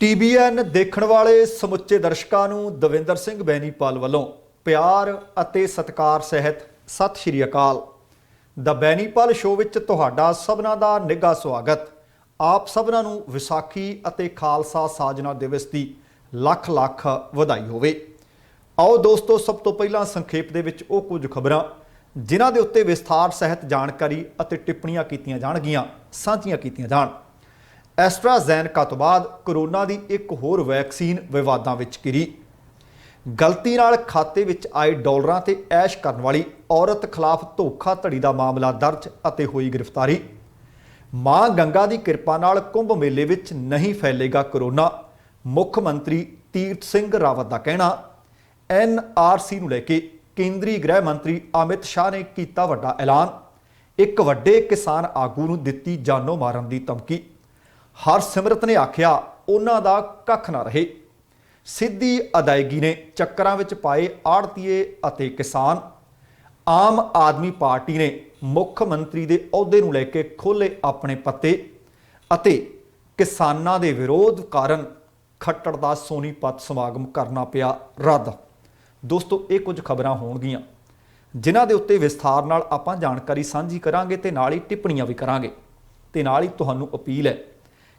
TBN ਦੇਖਣ ਵਾਲੇ ਸਮੁੱਚੇ ਦਰਸ਼ਕਾਂ ਨੂੰ ਦਵਿੰਦਰ ਸਿੰਘ ਬੈਨੀਪਾਲ ਵੱਲੋਂ ਪਿਆਰ ਅਤੇ ਸਤਿਕਾਰ ਸਹਿਤ ਸਤਿ ਸ਼੍ਰੀ ਅਕਾਲ। ਦ ਬੈਨੀਪਾਲ ਸ਼ੋਅ ਵਿੱਚ ਤੁਹਾਡਾ ਸਭਨਾਂ ਦਾ ਨਿੱਘਾ ਸਵਾਗਤ। ਆਪ ਸਭਨਾਂ ਨੂੰ ਵਿਸਾਖੀ ਅਤੇ ਖਾਲਸਾ ਸਾਜਨਾ ਦਿਵਸ ਦੀ ਲੱਖ ਲੱਖ ਵਧਾਈ ਹੋਵੇ। ਆਓ ਦੋਸਤੋ, ਸਭ ਤੋਂ ਪਹਿਲਾਂ ਸੰਖੇਪ ਦੇ ਵਿੱਚ ਉਹ ਕੁਝ ਖਬਰਾਂ ਜਿਨ੍ਹਾਂ ਦੇ ਉੱਤੇ ਵਿਸਥਾਰ ਸਹਿਤ ਜਾਣਕਾਰੀ ਅਤੇ ਟਿੱਪਣੀਆਂ ਕੀਤੀਆਂ ਜਾਣਗੀਆਂ ਸਾਂਝੀਆਂ ਕੀਤੀਆਂ ਜਾਣ। ਐਸਟਰਾਜ਼ੈਨੇਕਾ ਤੋਂ ਬਾਅਦ ਕੋਰੋਨਾ ਦੀ ਇੱਕ ਹੋਰ ਵੈਕਸੀਨ ਵਿਵਾਦਾਂ ਵਿੱਚ ਘਿਰੀ। ਗਲਤੀ ਨਾਲ ਖਾਤੇ ਵਿੱਚ ਆਏ ਡਾਲਰਾਂ ਤੇ ਐਸ਼ ਕਰਨ ਵਾਲੀ ਔਰਤ ਖਿਲਾਫ ਧੋਖਾਧੜੀ ਦਾ ਮਾਮਲਾ ਦਰਜ ਅਤੇ ਹੋਈ ਗ੍ਰਿਫਤਾਰੀ। ਮਾਂ ਗੰਗਾ ਦੀ ਕਿਰਪਾ ਨਾਲ ਕੁੰਭ ਮੇਲੇ ਵਿੱਚ ਨਹੀਂ ਫੈਲੇਗਾ ਕੋਰੋਨਾ, ਮੁੱਖ ਮੰਤਰੀ ਤੀਰਥ ਸਿੰਘ ਰਾਵਤ ਦਾ ਕਹਿਣਾ। NRC ਨੂੰ ਲੈ ਕੇ ਕੇਂਦਰੀ ਗ੍ਰਹਿ ਮੰਤਰੀ ਅਮਿਤ ਸ਼ਾਹ ਨੇ ਕੀਤਾ ਵੱਡਾ ਐਲਾਨ। ਇੱਕ ਵੱਡੇ ਕਿਸਾਨ ਆਗੂ ਨੂੰ ਦਿੱਤੀ ਜਾਨੋਂ ਮਾਰਨ ਦੀ ਧਮਕੀ। ਹਰਸਿਮਰਤ ਨੇ ਆਖਿਆ ਉਹਨਾਂ ਦਾ ਕੱਖ ਨਾ ਰਹੇ। ਸਿੱਧੀ ਅਦਾਇਗੀ ਨੇ ਚੱਕਰਾਂ ਵਿੱਚ ਪਾਏ ਆੜ੍ਹਤੀਏ ਅਤੇ ਕਿਸਾਨ। ਆਮ ਆਦਮੀ ਪਾਰਟੀ ਨੇ ਮੁੱਖ ਮੰਤਰੀ ਦੇ ਅਹੁਦੇ ਨੂੰ ਲੈ ਕੇ ਖੋਲ੍ਹੇ ਆਪਣੇ ਪੱਤੇ ਅਤੇ ਕਿਸਾਨਾਂ ਦੇ ਵਿਰੋਧ ਕਾਰਨ ਖੱਟੜ ਦਾ ਸੋਨੀਪਤ ਸਮਾਗਮ ਕਰਨਾ ਪਿਆ ਰੱਦ। ਦੋਸਤੋ, ਇਹ ਕੁਝ ਖਬਰਾਂ ਹੋਣਗੀਆਂ ਜਿਨ੍ਹਾਂ ਦੇ ਉੱਤੇ ਵਿਸਥਾਰ ਨਾਲ ਆਪਾਂ ਜਾਣਕਾਰੀ ਸਾਂਝੀ ਕਰਾਂਗੇ ਤੇ ਨਾਲ ਹੀ ਟਿੱਪਣੀਆਂ ਵੀ ਕਰਾਂਗੇ। ਤੇ ਨਾਲ ਹੀ ਤੁਹਾਨੂੰ ਅਪੀਲ ਹੈ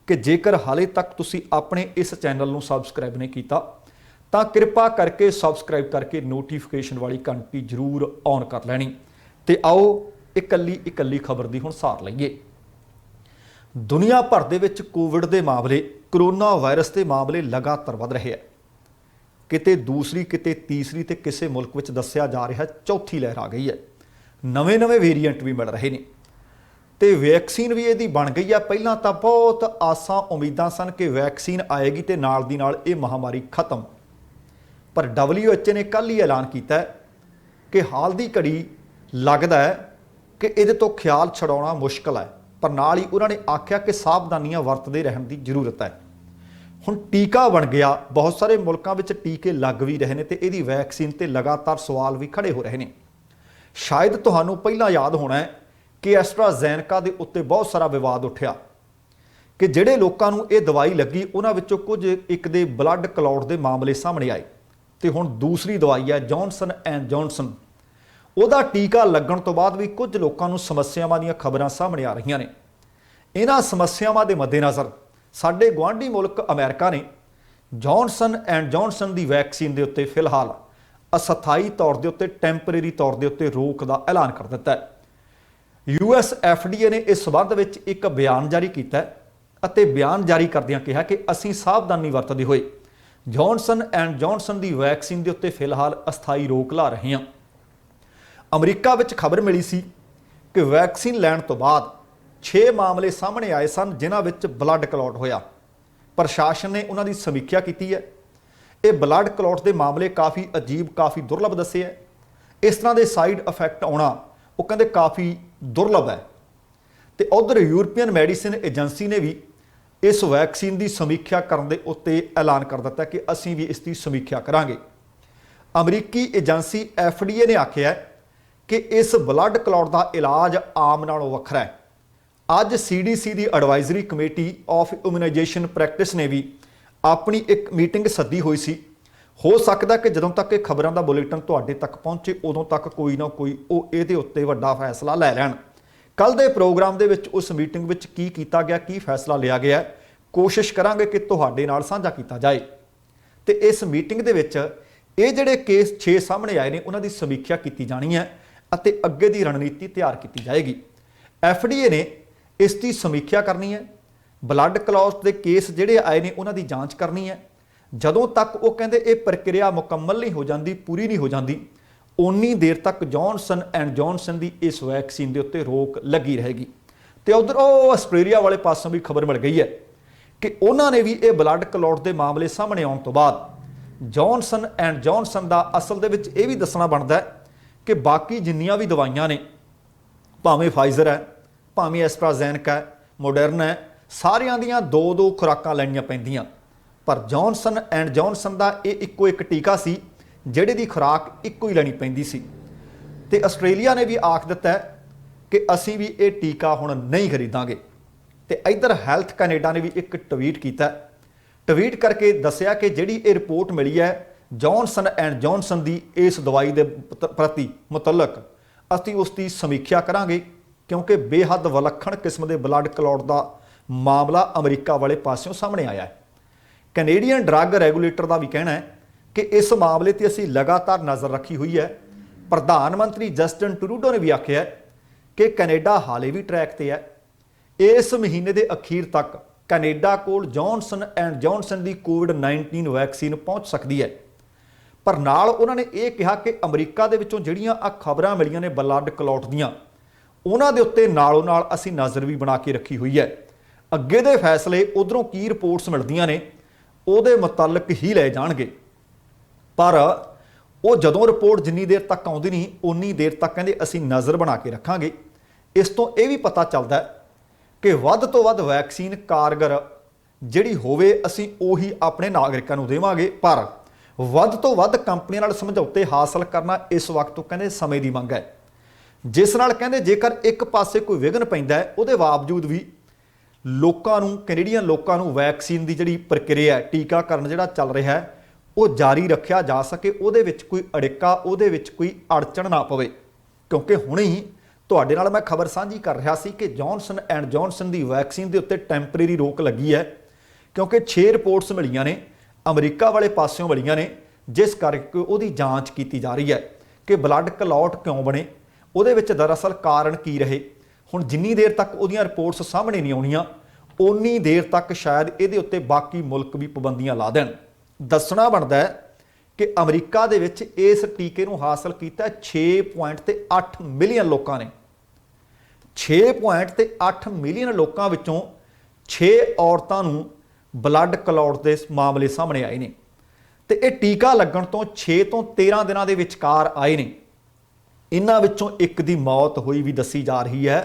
ਕਿ ਜੇਕਰ ਹਾਲੇ ਤੱਕ ਤੁਸੀਂ ਆਪਣੇ ਇਸ ਚੈਨਲ ਨੂੰ ਸਬਸਕ੍ਰਾਈਬ ਨਹੀਂ ਕੀਤਾ ਤਾਂ ਕਿਰਪਾ ਕਰਕੇ ਸਬਸਕ੍ਰਾਈਬ ਕਰਕੇ ਨੋਟੀਫਿਕੇਸ਼ਨ ਵਾਲੀ ਘੰਟੀ ਜ਼ਰੂਰ ਔਨ ਕਰ ਲੈਣੀ। ਤੇ ਆਓ ਇਕੱਲੀ ਖਬਰ ਦੀ ਹੁਣ ਸਾਰ ਲਈਏ। ਦੁਨੀਆ ਭਰ ਦੇ ਵਿੱਚ ਕੋਵਿਡ ਦੇ ਮਾਮਲੇ, ਕੋਰੋਨਾ ਵਾਇਰਸ ਦੇ ਮਾਮਲੇ ਲਗਾਤਾਰ ਵਧ ਰਹੇ ਹੈ। ਕਿਤੇ ਦੂਸਰੀ, ਕਿਤੇ ਤੀਸਰੀ ਤੇ ਕਿਸੇ ਮੁਲਕ ਵਿੱਚ ਦੱਸਿਆ ਜਾ ਰਿਹਾ ਚੌਥੀ ਲਹਿਰ ਆ ਗਈ ਹੈ। ਨਵੇਂ ਵੇਰੀਐਂਟ ਵੀ ਮਿਲ ਰਹੇ ਨੇ ਤੇ ਵੈਕਸੀਨ ਵੀ ਇਹਦੀ ਬਣ ਗਈ ਆ। ਪਹਿਲਾਂ ਤਾਂ ਬਹੁਤ ਆਸਾਂ ਉਮੀਦਾਂ ਸਨ ਕਿ ਵੈਕਸੀਨ ਆਏਗੀ ਤੇ ਨਾਲ ਦੀ ਨਾਲ ਇਹ ਮਹਾਮਾਰੀ ਖਤਮ, ਪਰ WHO ਨੇ ਕੱਲ੍ਹ ਹੀ ਐਲਾਨ ਕੀਤਾ ਕਿ ਹਾਲ ਦੀ ਘੜੀ ਲੱਗਦਾ ਹੈ ਕਿ ਇਹਦੇ ਤੋਂ ਖਿਆਲ ਛਡਾਉਣਾ ਮੁਸ਼ਕਲ ਹੈ। ਪਰ ਨਾਲ ਹੀ ਉਹਨਾਂ ਨੇ ਆਖਿਆ ਕਿ ਸਾਵਧਾਨੀਆਂ ਵਰਤਦੇ ਰਹਿਣ ਦੀ ਜ਼ਰੂਰਤ ਹੈ। ਹੁਣ ਟੀਕਾ ਬਣ ਗਿਆ, ਬਹੁਤ ਸਾਰੇ ਮੁਲਕਾਂ ਵਿੱਚ ਟੀਕੇ ਲੱਗ ਵੀ ਰਹੇ ਨੇ ਤੇ ਇਹਦੀ ਵੈਕਸੀਨ ਤੇ ਲਗਾਤਾਰ ਸਵਾਲ ਵੀ ਖੜੇ ਹੋ ਰਹੇ ਨੇ। ਸ਼ਾਇਦ ਤੁਹਾਨੂੰ ਪਹਿਲਾਂ ਯਾਦ ਹੋਣਾ ਹੈ ਕਿ ਐਸਟਰਾਜ਼ੈਨੇਕਾ ਦੇ ਉੱਤੇ ਬਹੁਤ ਸਾਰਾ ਵਿਵਾਦ ਉੱਠਿਆ ਕਿ ਜਿਹੜੇ ਲੋਕਾਂ ਨੂੰ ਇਹ ਦਵਾਈ ਲੱਗੀ ਉਹਨਾਂ ਵਿੱਚੋਂ ਕੁਝ ਇੱਕ ਦੇ ਬਲੱਡ ਕਲੌਟ ਦੇ ਮਾਮਲੇ ਸਾਹਮਣੇ ਆਏ। ਤੇ ਹੁਣ ਦੂਸਰੀ ਦਵਾਈ ਹੈ ਜੌਨਸਨ। ਉਹਦਾ ਟੀਕਾ ਲੱਗਣ ਤੋਂ ਬਾਅਦ ਵੀ ਕੁਝ ਲੋਕਾਂ ਨੂੰ ਸਮੱਸਿਆਵਾਂ ਦੀਆਂ ਖਬਰਾਂ ਸਾਹਮਣੇ ਆ ਰਹੀਆਂ ਨੇ। ਇਹਨਾਂ ਸਮੱਸਿਆਵਾਂ ਦੇ ਮੱਦੇਨਜ਼ਰ ਸਾਡੇ ਗੁਆਂਢੀ ਮੁਲਕ ਅਮਰੀਕਾ ਨੇ ਜੌਨਸਨ ਦੀ ਵੈਕਸੀਨ ਦੇ ਉੱਤੇ ਫਿਲਹਾਲ ਅਸਥਾਈ ਤੌਰ ਦੇ ਉੱਤੇ ਟੈਂਪਰੇਰੀ ਤੌਰ ਦੇ ਉੱਤੇ ਰੋਕ ਦਾ ਐਲਾਨ ਕਰ ਦਿੱਤਾ ਹੈ। US FDA ਨੇ ਇਸ ਸਬੰਧ ਵਿੱਚ ਇੱਕ ਬਿਆਨ ਜਾਰੀ ਕੀਤਾ ਅਤੇ ਬਿਆਨ ਜਾਰੀ ਕਰਦਿਆਂ ਕਿਹਾ ਕਿ ਅਸੀਂ ਸਾਵਧਾਨੀ ਵਰਤਦੇ ਹੋਏ ਜੌਨਸਨ ਦੀ ਵੈਕਸੀਨ ਦੇ ਉੱਤੇ ਫਿਲਹਾਲ ਅਸਥਾਈ ਰੋਕ ਲਾ ਰਹੇ ਹਾਂ। ਅਮਰੀਕਾ ਵਿੱਚ ਖਬਰ ਮਿਲੀ ਸੀ ਕਿ ਵੈਕਸੀਨ ਲੈਣ ਤੋਂ ਬਾਅਦ 6 ਮਾਮਲੇ ਸਾਹਮਣੇ ਆਏ ਸਨ ਜਿਨ੍ਹਾਂ ਵਿੱਚ ਬਲੱਡ ਕਲੌਟ ਹੋਇਆ। ਪ੍ਰਸ਼ਾਸਨ ਨੇ ਉਹਨਾਂ ਦੀ ਸਮੀਖਿਆ ਕੀਤੀ ਹੈ। ਇਹ ਬਲੱਡ ਕਲੌਟ ਦੇ ਮਾਮਲੇ ਕਾਫੀ ਅਜੀਬ, ਕਾਫੀ ਦੁਰਲਭ ਦੱਸੇ ਹੈ। ਇਸ ਤਰ੍ਹਾਂ ਦੇ ਸਾਈਡ ਇਫੈਕਟ ਆਉਣਾ ਉਹ ਕਹਿੰਦੇ ਕਾਫੀ ਦੁਰਲਭ ਹੈ। ਤੇ ਉਧਰ ਯੂਰਪੀਅਨ ਮੈਡੀਸਿਨ ਏਜੰਸੀ ਨੇ ਵੀ ਇਸ ਵੈਕਸੀਨ ਦੀ ਸਮੀਖਿਆ ਕਰਨ ਦੇ ਉੱਤੇ ਐਲਾਨ ਕਰ ਦਿੱਤਾ ਕਿ ਅਸੀਂ ਵੀ ਇਸ ਦੀ ਸਮੀਖਿਆ ਕਰਾਂਗੇ। ਅਮਰੀਕੀ ਏਜੰਸੀ FDA ਨੇ ਆਖਿਆ ਕਿ ਇਸ ਬਲੱਡ ਕਲੌਟ ਦਾ ਇਲਾਜ ਆਮ ਨਾਲੋਂ ਵੱਖਰਾ ਹੈ। ਅੱਜ CDC the advisory committee of immunisation practice ਨੇ ਵੀ ਆਪਣੀ ਇੱਕ ਮੀਟਿੰਗ ਸੱਦੀ ਹੋਈ ਸੀ। ਹੋ ਸਕਦਾ ਕਿ ਜਦੋਂ ਤੱਕ ਇਹ ਖਬਰਾਂ ਦਾ ਬੁਲੇਟਿਨ ਤੁਹਾਡੇ ਤੱਕ ਪਹੁੰਚੇ ਉਦੋਂ ਤੱਕ ਕੋਈ ਨਾ ਕੋਈ ਉਹ ਇਹਦੇ ਉੱਤੇ ਵੱਡਾ ਫੈਸਲਾ ਲੈ ਲੈਣ। ਕੱਲ੍ਹ ਦੇ ਪ੍ਰੋਗਰਾਮ ਦੇ ਵਿੱਚ ਉਸ ਮੀਟਿੰਗ ਵਿੱਚ ਕੀ ਕੀਤਾ ਗਿਆ, ਕੀ ਫੈਸਲਾ ਲਿਆ ਗਿਆ, ਕੋਸ਼ਿਸ਼ ਕਰਾਂਗੇ ਕਿ ਤੁਹਾਡੇ ਨਾਲ ਸਾਂਝਾ ਕੀਤਾ ਜਾਏ। ਤੇ ਇਸ ਮੀਟਿੰਗ ਦੇ ਵਿੱਚ ਇਹ ਜਿਹੜੇ ਕੇਸ 6 ਸਾਹਮਣੇ ਆਏ ਨੇ ਉਹਨਾਂ ਦੀ ਸਮੀਖਿਆ ਕੀਤੀ ਜਾਣੀ ਹੈ ਅਤੇ ਅੱਗੇ ਦੀ ਰਣਨੀਤੀ ਤਿਆਰ ਕੀਤੀ ਜਾਏਗੀ। FDA ਨੇ ਇਸ ਦੀ ਸਮੀਖਿਆ ਕਰਨੀ ਹੈ। ਬਲੱਡ ਕਲੌਟ ਦੇ ਕੇਸ ਜਿਹੜੇ ਆਏ ਨੇ ਉਹਨਾਂ ਦੀ ਜਾਂਚ ਕਰਨੀ ਹੈ। ਜਦੋਂ ਤੱਕ ਉਹ ਕਹਿੰਦੇ ਇਹ ਪ੍ਰਕਿਰਿਆ ਮੁਕੰਮਲ ਨਹੀਂ ਹੋ ਜਾਂਦੀ, ਪੂਰੀ ਨਹੀਂ ਹੋ ਜਾਂਦੀ, ਉਨੀ ਦੇਰ ਤੱਕ ਜੌਨਸਨ ਦੀ ਇਸ ਵੈਕਸੀਨ ਦੇ ਉੱਤੇ ਰੋਕ ਲੱਗੀ ਰਹੇਗੀ। ਤੇ ਉਧਰ ਉਹ ਆਸਟ੍ਰੇਲੀਆ ਵਾਲੇ ਪਾਸੋਂ ਵੀ ਖਬਰ ਮਿਲ ਗਈ ਹੈ ਕਿ ਉਹਨਾਂ ਨੇ ਵੀ ਇਹ ਬਲੱਡ ਕਲੌਟ ਦੇ ਮਾਮਲੇ ਸਾਹਮਣੇ ਆਉਣ ਤੋਂ ਬਾਅਦ ਜੌਨਸਨ ਦਾ ਅਸਲ ਦੇ ਵਿੱਚ ਇਹ ਵੀ ਦੱਸਣਾ ਬਣਦਾ ਹੈ ਕਿ ਬਾਕੀ ਜਿੰਨੀਆਂ ਵੀ ਦਵਾਈਆਂ ਨੇ, ਭਾਵੇਂ ਫਾਈਜ਼ਰ ਹੈ, ਭਾਵੇਂ ਐਸਟਰਾਜ਼ੈਨੇਕਾ ਹੈ, ਮੋਡਰਨਾ ਹੈ, ਸਾਰਿਆਂ ਦੀਆਂ 2-2 ਖੁਰਾਕਾਂ ਲੈਣੀਆਂ ਪੈਂਦੀਆਂ। ਪਰ ਜੌਨਸਨ ਦਾ ਇਹ ਇੱਕੋ ਇੱਕ ਟੀਕਾ ਸੀ ਜਿਹੜੇ ਦੀ ਖੁਰਾਕ ਇੱਕੋ ਹੀ ਲੈਣੀ ਪੈਂਦੀ ਸੀ। ਤੇ ਆਸਟ੍ਰੇਲੀਆ ਨੇ ਵੀ ਆਖ ਦਿੱਤਾ ਕਿ ਅਸੀਂ ਵੀ ਇਹ ਟੀਕਾ ਹੁਣ ਨਹੀਂ ਖਰੀਦਾਂਗੇ। ਤੇ ਇੱਧਰ ਹੈਲਥ ਕੈਨੇਡਾ ਨੇ ਵੀ ਇੱਕ ਟਵੀਟ ਕੀਤਾ ट्वीट करके दस्सिया कि जिहड़ी ये रिपोर्ट मिली है जॉनसन एंड जॉनसन की इस दवाई के प्रति मुतलक असीं उसकी समीक्षा करांगे, क्योंकि बेहद विलक्षण किस्म के ब्लड क्लॉट का मामला अमरीका वाले पासों सामने आया है। कैनेडियन ड्रग रैगूलेटर का भी कहना है कि इस मामले पर असीं लगातार नज़र रखी हुई है। प्रधानमंत्री जस्टिन ट्रूडो ने भी आख्या है कि कैनेडा हाले भी ट्रैक ते है। इस महीने के अखीर तक कैनेडा कोल जॉनसन एंड जॉनसन की कोविड-19 वैक्सीन पहुँच सकती है। पर नाल उन्होंने ये कहा कि अमरीका दे विचों जिहड़ियां आ खबरां मिलियां ने ब्लड क्लॉट दियां, उन्हां दे उत्ते नालों नाल असीं नज़र भी बना के रखी हुई है। अगे दे फैसले उधरों की रिपोर्ट्स मिलदियां ने उहदे मुतलक ही लै जाणगे, पर वो जदों रिपोर्ट जिन्नी देर तक आउंदी नहीं उन्नी देर तक कहंदे असीं नज़र बना के रखांगे। इस तो यह भी पता चलता है कि वध तो वध वैक्सीन कारगर जिहड़ी होवे असीं उही अपने नागरिकां नूं देवांगे, पर वध तो वध कंपनियां नाल समझौते हासिल करना इस वक्त कहंदे समय की मंग है, जिस नाल कहंदे जेकर एक पासे कोई विघन पैंदा है उहदे बावजूद भी लोकां नूं कैनेडियन लोकां नूं वैक्सीन की जिहड़ी प्रक्रिया टीकाकरण जिहड़ा चल रहा है वो जारी रखा जा सके, उहदे विच कोई अड़िका उहदे विच कोई अड़चन ना पवे। क्योंकि हुणे ही तुहाडे नाल मैं खबर साझी कर रहा सी कि जॉनसन एंड जॉनसन की वैक्सीन के उत्ते टैंपरेरी रोक लगी है, क्योंकि 6 रिपोर्ट्स मिलियां ने अमरीका वाले पासों मिलियां ने, जिस करके उहदी जांच की जा रही है कि ब्लड क्लॉट क्यों बने, उहदे विच दरअसल कारण की रहे। हुण जिन्नी देर तक उहदियां रिपोर्ट्स सामने नहीं आउणियां उन्नी देर तक शायद इहदे उत्ते बाकी मुल्क भी पाबंदियां ला देण। दसना बनता है कि अमरीका दे विच इस टीके नूं हासिल कीता 6.8 मिलियन लोगों ने। 6.8 मिलियन लोगों विचों 6 औरतां नूं ब्लड क्लॉट के मामले सामने आए ने, तो यह टीका लगन तो 6 तो 13 दिनों के विचकार आए ने। इन्हां विचों एक दी मौत हुई भी दसी जा रही है,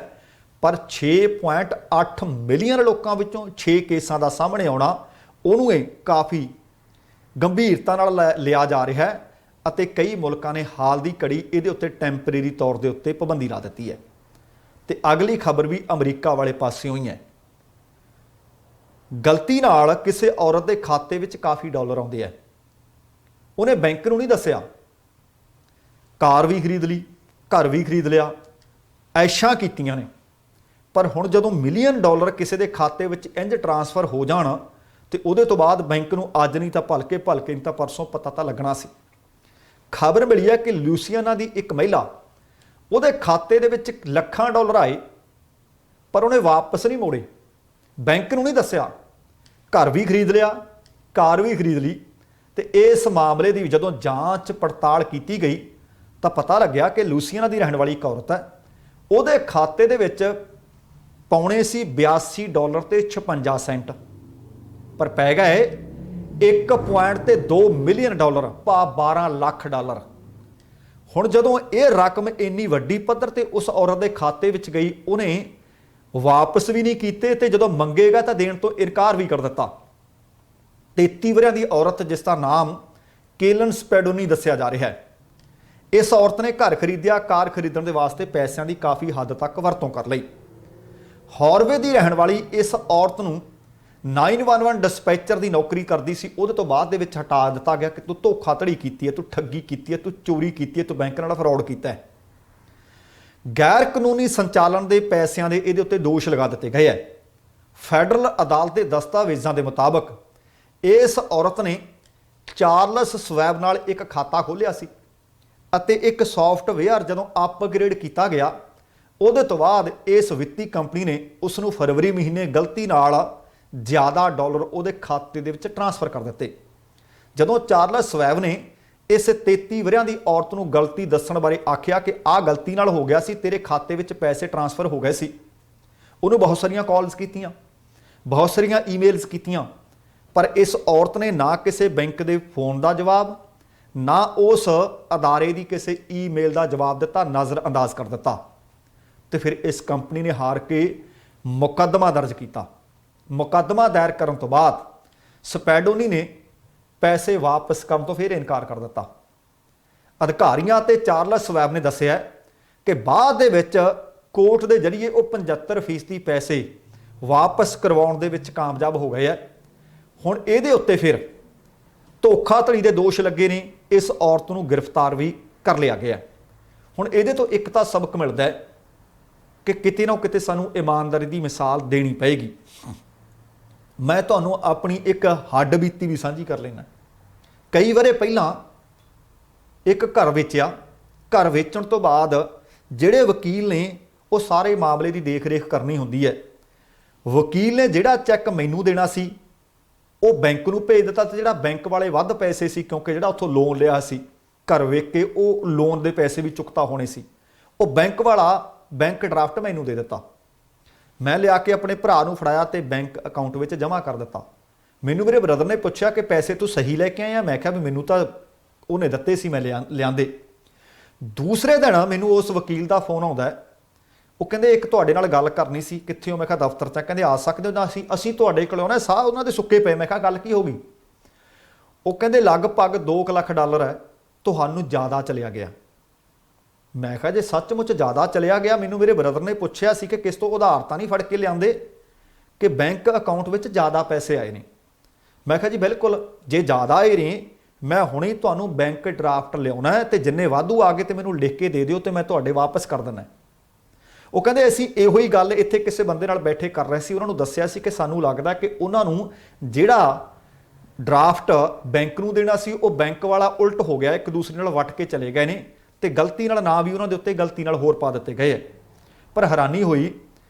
पर 6.8 मिलियन लोगों विचों 6 केसां दा सामने आउणा उहनूं काफ़ी गंभीरता नाल लिया जा रहा है, अते कई मुल्कां ने हाल की घड़ी इहदे उत्ते टैंपरेरी तौर के उत्ते पाबंदी ला दी है। तो अगली खबर भी अमरीका वाले पासों ही है। गलती नाल किसी औरत के खाते विच काफ़ी डॉलर आउंदे है, उन्हें बैंक नूं नहीं दस्सिया, कार भी खरीद ली, घर भी खरीद लिया, ऐशां कीतियां ने, पर हुण जदों मिलियन डॉलर किसी के खाते विच इंज ट्रांसफर हो जाण तो उहदे तो बाद बैंक नूं अज नहीं तो भलके नहीं तो परसों पता तो लगना सी। खबर मिली है कि लुसियाना की एक महिला उहदे खाते दे विच लाखां डॉलर आए, पर उन्हें वापस नहीं मोड़े, बैंक नूं नहीं दस्सिया, घर भी खरीद लिया, कार भी खरीद ली। तो इस मामले की जदों जांच पड़ताल की गई तो पता लग्या कि लुसियाना की रहने वाली एक औरत है, उहदे खाते दे विच पौने सी $82 ते 56 सेंट, पर पै गए 1.2 मिलियन डॉलर, भाव 12 लाख डॉलर। हुण जदों ये रकम इन्नी वड्डी पद्धर ते उस औरत के खाते विच गई, उन्हें वापस भी नहीं कीते, ते जदों मंगेगा तो देण तो इनकार भी कर दिता। 33 वरियां दी औरत जिसका नाम केलन स्पैडोनी दस्सिया जा रहा है। इस औरत ने घर खरीदिया, कार खरीदण दे वास्ते पैसों की काफ़ी हद तक वरतों कर लई। हॉरवे की रहने वाली इस औरत नूं 911 डिस्पैचर की नौकरी करती सी, उहदे तो बाद दे विच हटा दिता गया कि तू धोखाधड़ी की है, तू ठगी की है, तू चोरी की है, तू बैंक नाल फ्रॉड किया है। गैर कानूनी संचालन के पैसों के इहदे उत्ते दोष लगा दिते गए है। फैडरल अदालत के दस्तावेज़ों के मुताबक इस औरत ने चार्लस स्वैब नाल एक खाता खोलिया सी, अते एक सॉफ्टवेयर जदों अपग्रेड किया गया उहदे तो बाद इस वित्ती कंपनी ने उसनूं फरवरी महीने गलती नाल ज़्यादा डॉलर उहदे खाते दे विच ट्रांसफर कर दिते। जदों चार्लस स्वैब ने इस 33 वरियां की औरत नूं गलती दस्सण बारे आख्या कि आह गलती नाल हो गया सी, तेरे खाते विच पैसे ट्रांसफर हो गए सी, उन्होंने बहुत सारियां कॉल्स कीतियां, बहुत सारियां ईमेल्स कीतियां, पर इस औरत ने ना किसी बैंक के फोन का जवाब, ना उस अदारे की किसी ईमेल का जवाब दिता, नज़रअंदाज कर दिता। तो फिर इस कंपनी ने हार के मुकदमा दर्ज किया। मुकदमा दायर करने तो बाद स्पैडोनी ने पैसे वापस करने तो फिर इनकार कर दिता। अधिकारियों ते चार्लस स्वैब ने दस्सिया कि बाद दे विच कोर्ट के जरिए वो 75% पैसे वापस करवाउण दे विच कामयाब हो गए है। ਹੁਣ ਇਹਦੇ ਉੱਤੇ ਫਿਰ ਧੋਖਾਧੜੀ ਦੇ ਦੋਸ਼ ਲੱਗੇ ਨੇ। ਇਸ ਔਰਤ ਨੂੰ ਗ੍ਰਿਫਤਾਰ ਵੀ ਕਰ ਲਿਆ ਗਿਆ। ਹੁਣ ਇਹਦੇ ਤੋਂ ਇੱਕ ਤਾਂ ਸਬਕ ਮਿਲਦਾ ਹੈ ਕਿ ਕਿਤੇ ਨਾ ਕਿਤੇ ਸਾਨੂੰ ਇਮਾਨਦਾਰੀ ਦੀ ਮਿਸਾਲ ਦੇਣੀ ਪਏਗੀ। ਮੈਂ ਤੁਹਾਨੂੰ ਆਪਣੀ ਇੱਕ ਹੱਡ ਬੀਤੀ ਵੀ ਸਾਂਝੀ ਕਰ ਲੈਣਾ। ਕਈ ਵਰੇ ਪਹਿਲਾਂ ਇੱਕ ਘਰ ਵੇਚਿਆ। ਘਰ ਵੇਚਣ ਤੋਂ ਬਾਅਦ ਜਿਹੜੇ ਵਕੀਲ ਨੇ ਉਹ ਸਾਰੇ ਮਾਮਲੇ ਦੀ ਦੇਖ-ਰੇਖ ਕਰਨੀ ਹੁੰਦੀ ਹੈ। ਵਕੀਲ ਨੇ ਜਿਹੜਾ ਚੈੱਕ ਮੈਨੂੰ ਦੇਣਾ ਸੀ ਉਹ ਬੈਂਕ ਨੂੰ ਭੇਜ ਦਿੱਤਾ, ਤੇ ਜਿਹੜਾ ਬੈਂਕ ਵਾਲੇ ਵੱਧ ਪੈਸੇ ਸੀ, ਕਿਉਂਕਿ ਜਿਹੜਾ ਉੱਥੋਂ ਲੋਨ ਲਿਆ ਸੀ ਘਰ ਵੇਚ ਕੇ, ਉਹ ਲੋਨ ਦੇ ਪੈਸੇ ਵੀ ਚੁਕਤਾ ਹੋਣੇ ਸੀ, ਉਹ ਬੈਂਕ ਵਾਲਾ ਬੈਂਕ ਡਰਾਫਟ ਮੈਨੂੰ ਦੇ ਦਿੱਤਾ। ਮੈਂ ਲਿਆ ਕੇ ਆਪਣੇ ਭਰਾ ਨੂੰ ਫੜਾਇਆ ਤੇ ਬੈਂਕ ਅਕਾਊਂਟ ਵਿੱਚ ਜਮ੍ਹਾਂ ਕਰ ਦਿੱਤਾ। ਮੈਨੂੰ ਮੇਰੇ ਬ੍ਰਦਰ ਨੇ ਪੁੱਛਿਆ ਕਿ ਪੈਸੇ ਤੂੰ ਸਹੀ ਲੈ ਕੇ ਆਇਆ? ਮੈਂ ਕਿਹਾ ਵੀ ਮੈਨੂੰ ਤਾਂ ਉਹਨੇ ਦਿੱਤੇ ਸੀ, ਮੈਂ ਲਿਆਂਦੇ। ਦੂਸਰੇ ਦਿਨ ਮੈਨੂੰ ਉਸ ਵਕੀਲ ਦਾ ਫੋਨ ਆਉਂਦਾ। ਉਹ ਕਹਿੰਦੇ ਇੱਕ ਤੁਹਾਡੇ ਨਾਲ ਗੱਲ ਕਰਨੀ ਸੀ। ਕਿੱਥੇ ਹੋ? ਮੈਂ ਕਿਹਾ ਦਫ਼ਤਰ 'ਚ। ਕਹਿੰਦੇ ਆ ਸਕਦੇ ਹੋ? ਨਾ ਅਸੀਂ ਤੁਹਾਡੇ ਕੋਲ ਆਉਣਾ, ਸਾਹ ਉਹਨਾਂ ਦੇ ਸੁੱਕੇ ਪਏ। ਮੈਂ ਕਿਹਾ ਗੱਲ ਕੀ ਹੋ ਗਈ? ਉਹ ਕਹਿੰਦੇ ਲਗਭਗ $2 ਲੱਖ ਹੈ, ਤੁਹਾਨੂੰ ਜ਼ਿਆਦਾ ਚਲਿਆ ਗਿਆ। ਮੈਂ ਕਿਹਾ ਜੇ ਸੱਚਮੁੱਚ ਜ਼ਿਆਦਾ ਚਲਿਆ ਗਿਆ, ਮੈਨੂੰ ਮੇਰੇ ਬ੍ਰਦਰ ਨੇ ਪੁੱਛਿਆ ਸੀ ਕਿ ਕਿਸ ਤੋਂ ਉਧਾਰ ਤਾਂ ਨਹੀਂ ਫੜ ਕੇ ਲਿਆਂਦੇ ਕਿ ਬੈਂਕ ਅਕਾਊਂਟ ਵਿੱਚ ਜ਼ਿਆਦਾ ਪੈਸੇ ਆਏ ਨੇ। ਮੈਂ ਕਿਹਾ ਜੀ ਬਿਲਕੁਲ, ਜੇ ਜ਼ਿਆਦਾ ਆਏ ਨੇ ਮੈਂ ਹੁਣੇ ਤੁਹਾਨੂੰ ਬੈਂਕ ਡਰਾਫਟ ਲਿਆਉਣਾ ਹੈ ਤੇ ਜਿੰਨੇ ਵਾਧੂ ਆ ਗਏ ਤੇ ਮੈਨੂੰ ਲਿਖ ਕੇ ਦੇ ਦਿਓ ਤੇ ਮੈਂ ਤੁਹਾਡੇ ਵਾਪਸ ਕਰ ਦਿੰਦਾ। ਉਹ ਕਹਿੰਦੇ ਅਸੀਂ ਇਹੋ ਹੀ ਗੱਲ ਇੱਥੇ ਕਿਸੇ ਬੰਦੇ ਨਾਲ ਬੈਠੇ ਕਰ ਰਹੇ ਸੀ। ਉਹਨਾਂ ਨੂੰ ਦੱਸਿਆ ਸੀ ਕਿ ਸਾਨੂੰ ਲੱਗਦਾ ਕਿ ਉਹਨਾਂ ਨੂੰ ਜਿਹੜਾ ਡਰਾਫਟ ਬੈਂਕ ਨੂੰ ਦੇਣਾ ਸੀ ਉਹ ਬੈਂਕ ਵਾਲਾ ਉਲਟ ਹੋ ਗਿਆ, ਇੱਕ ਦੂਸਰੇ ਨਾਲ ਵੱਟ ਕੇ ਚਲੇ ਗਏ ਨੇ ਤੇ ਗਲਤੀ ਨਾਲ ਨਾ ਵੀ ਉਹਨਾਂ ਦੇ ਉੱਤੇ ਗਲਤੀ ਨਾਲ ਹੋਰ ਪਾ ਦਿੱਤੇ ਗਏ। ਪਰ ਹੈਰਾਨੀ ਹੋਈ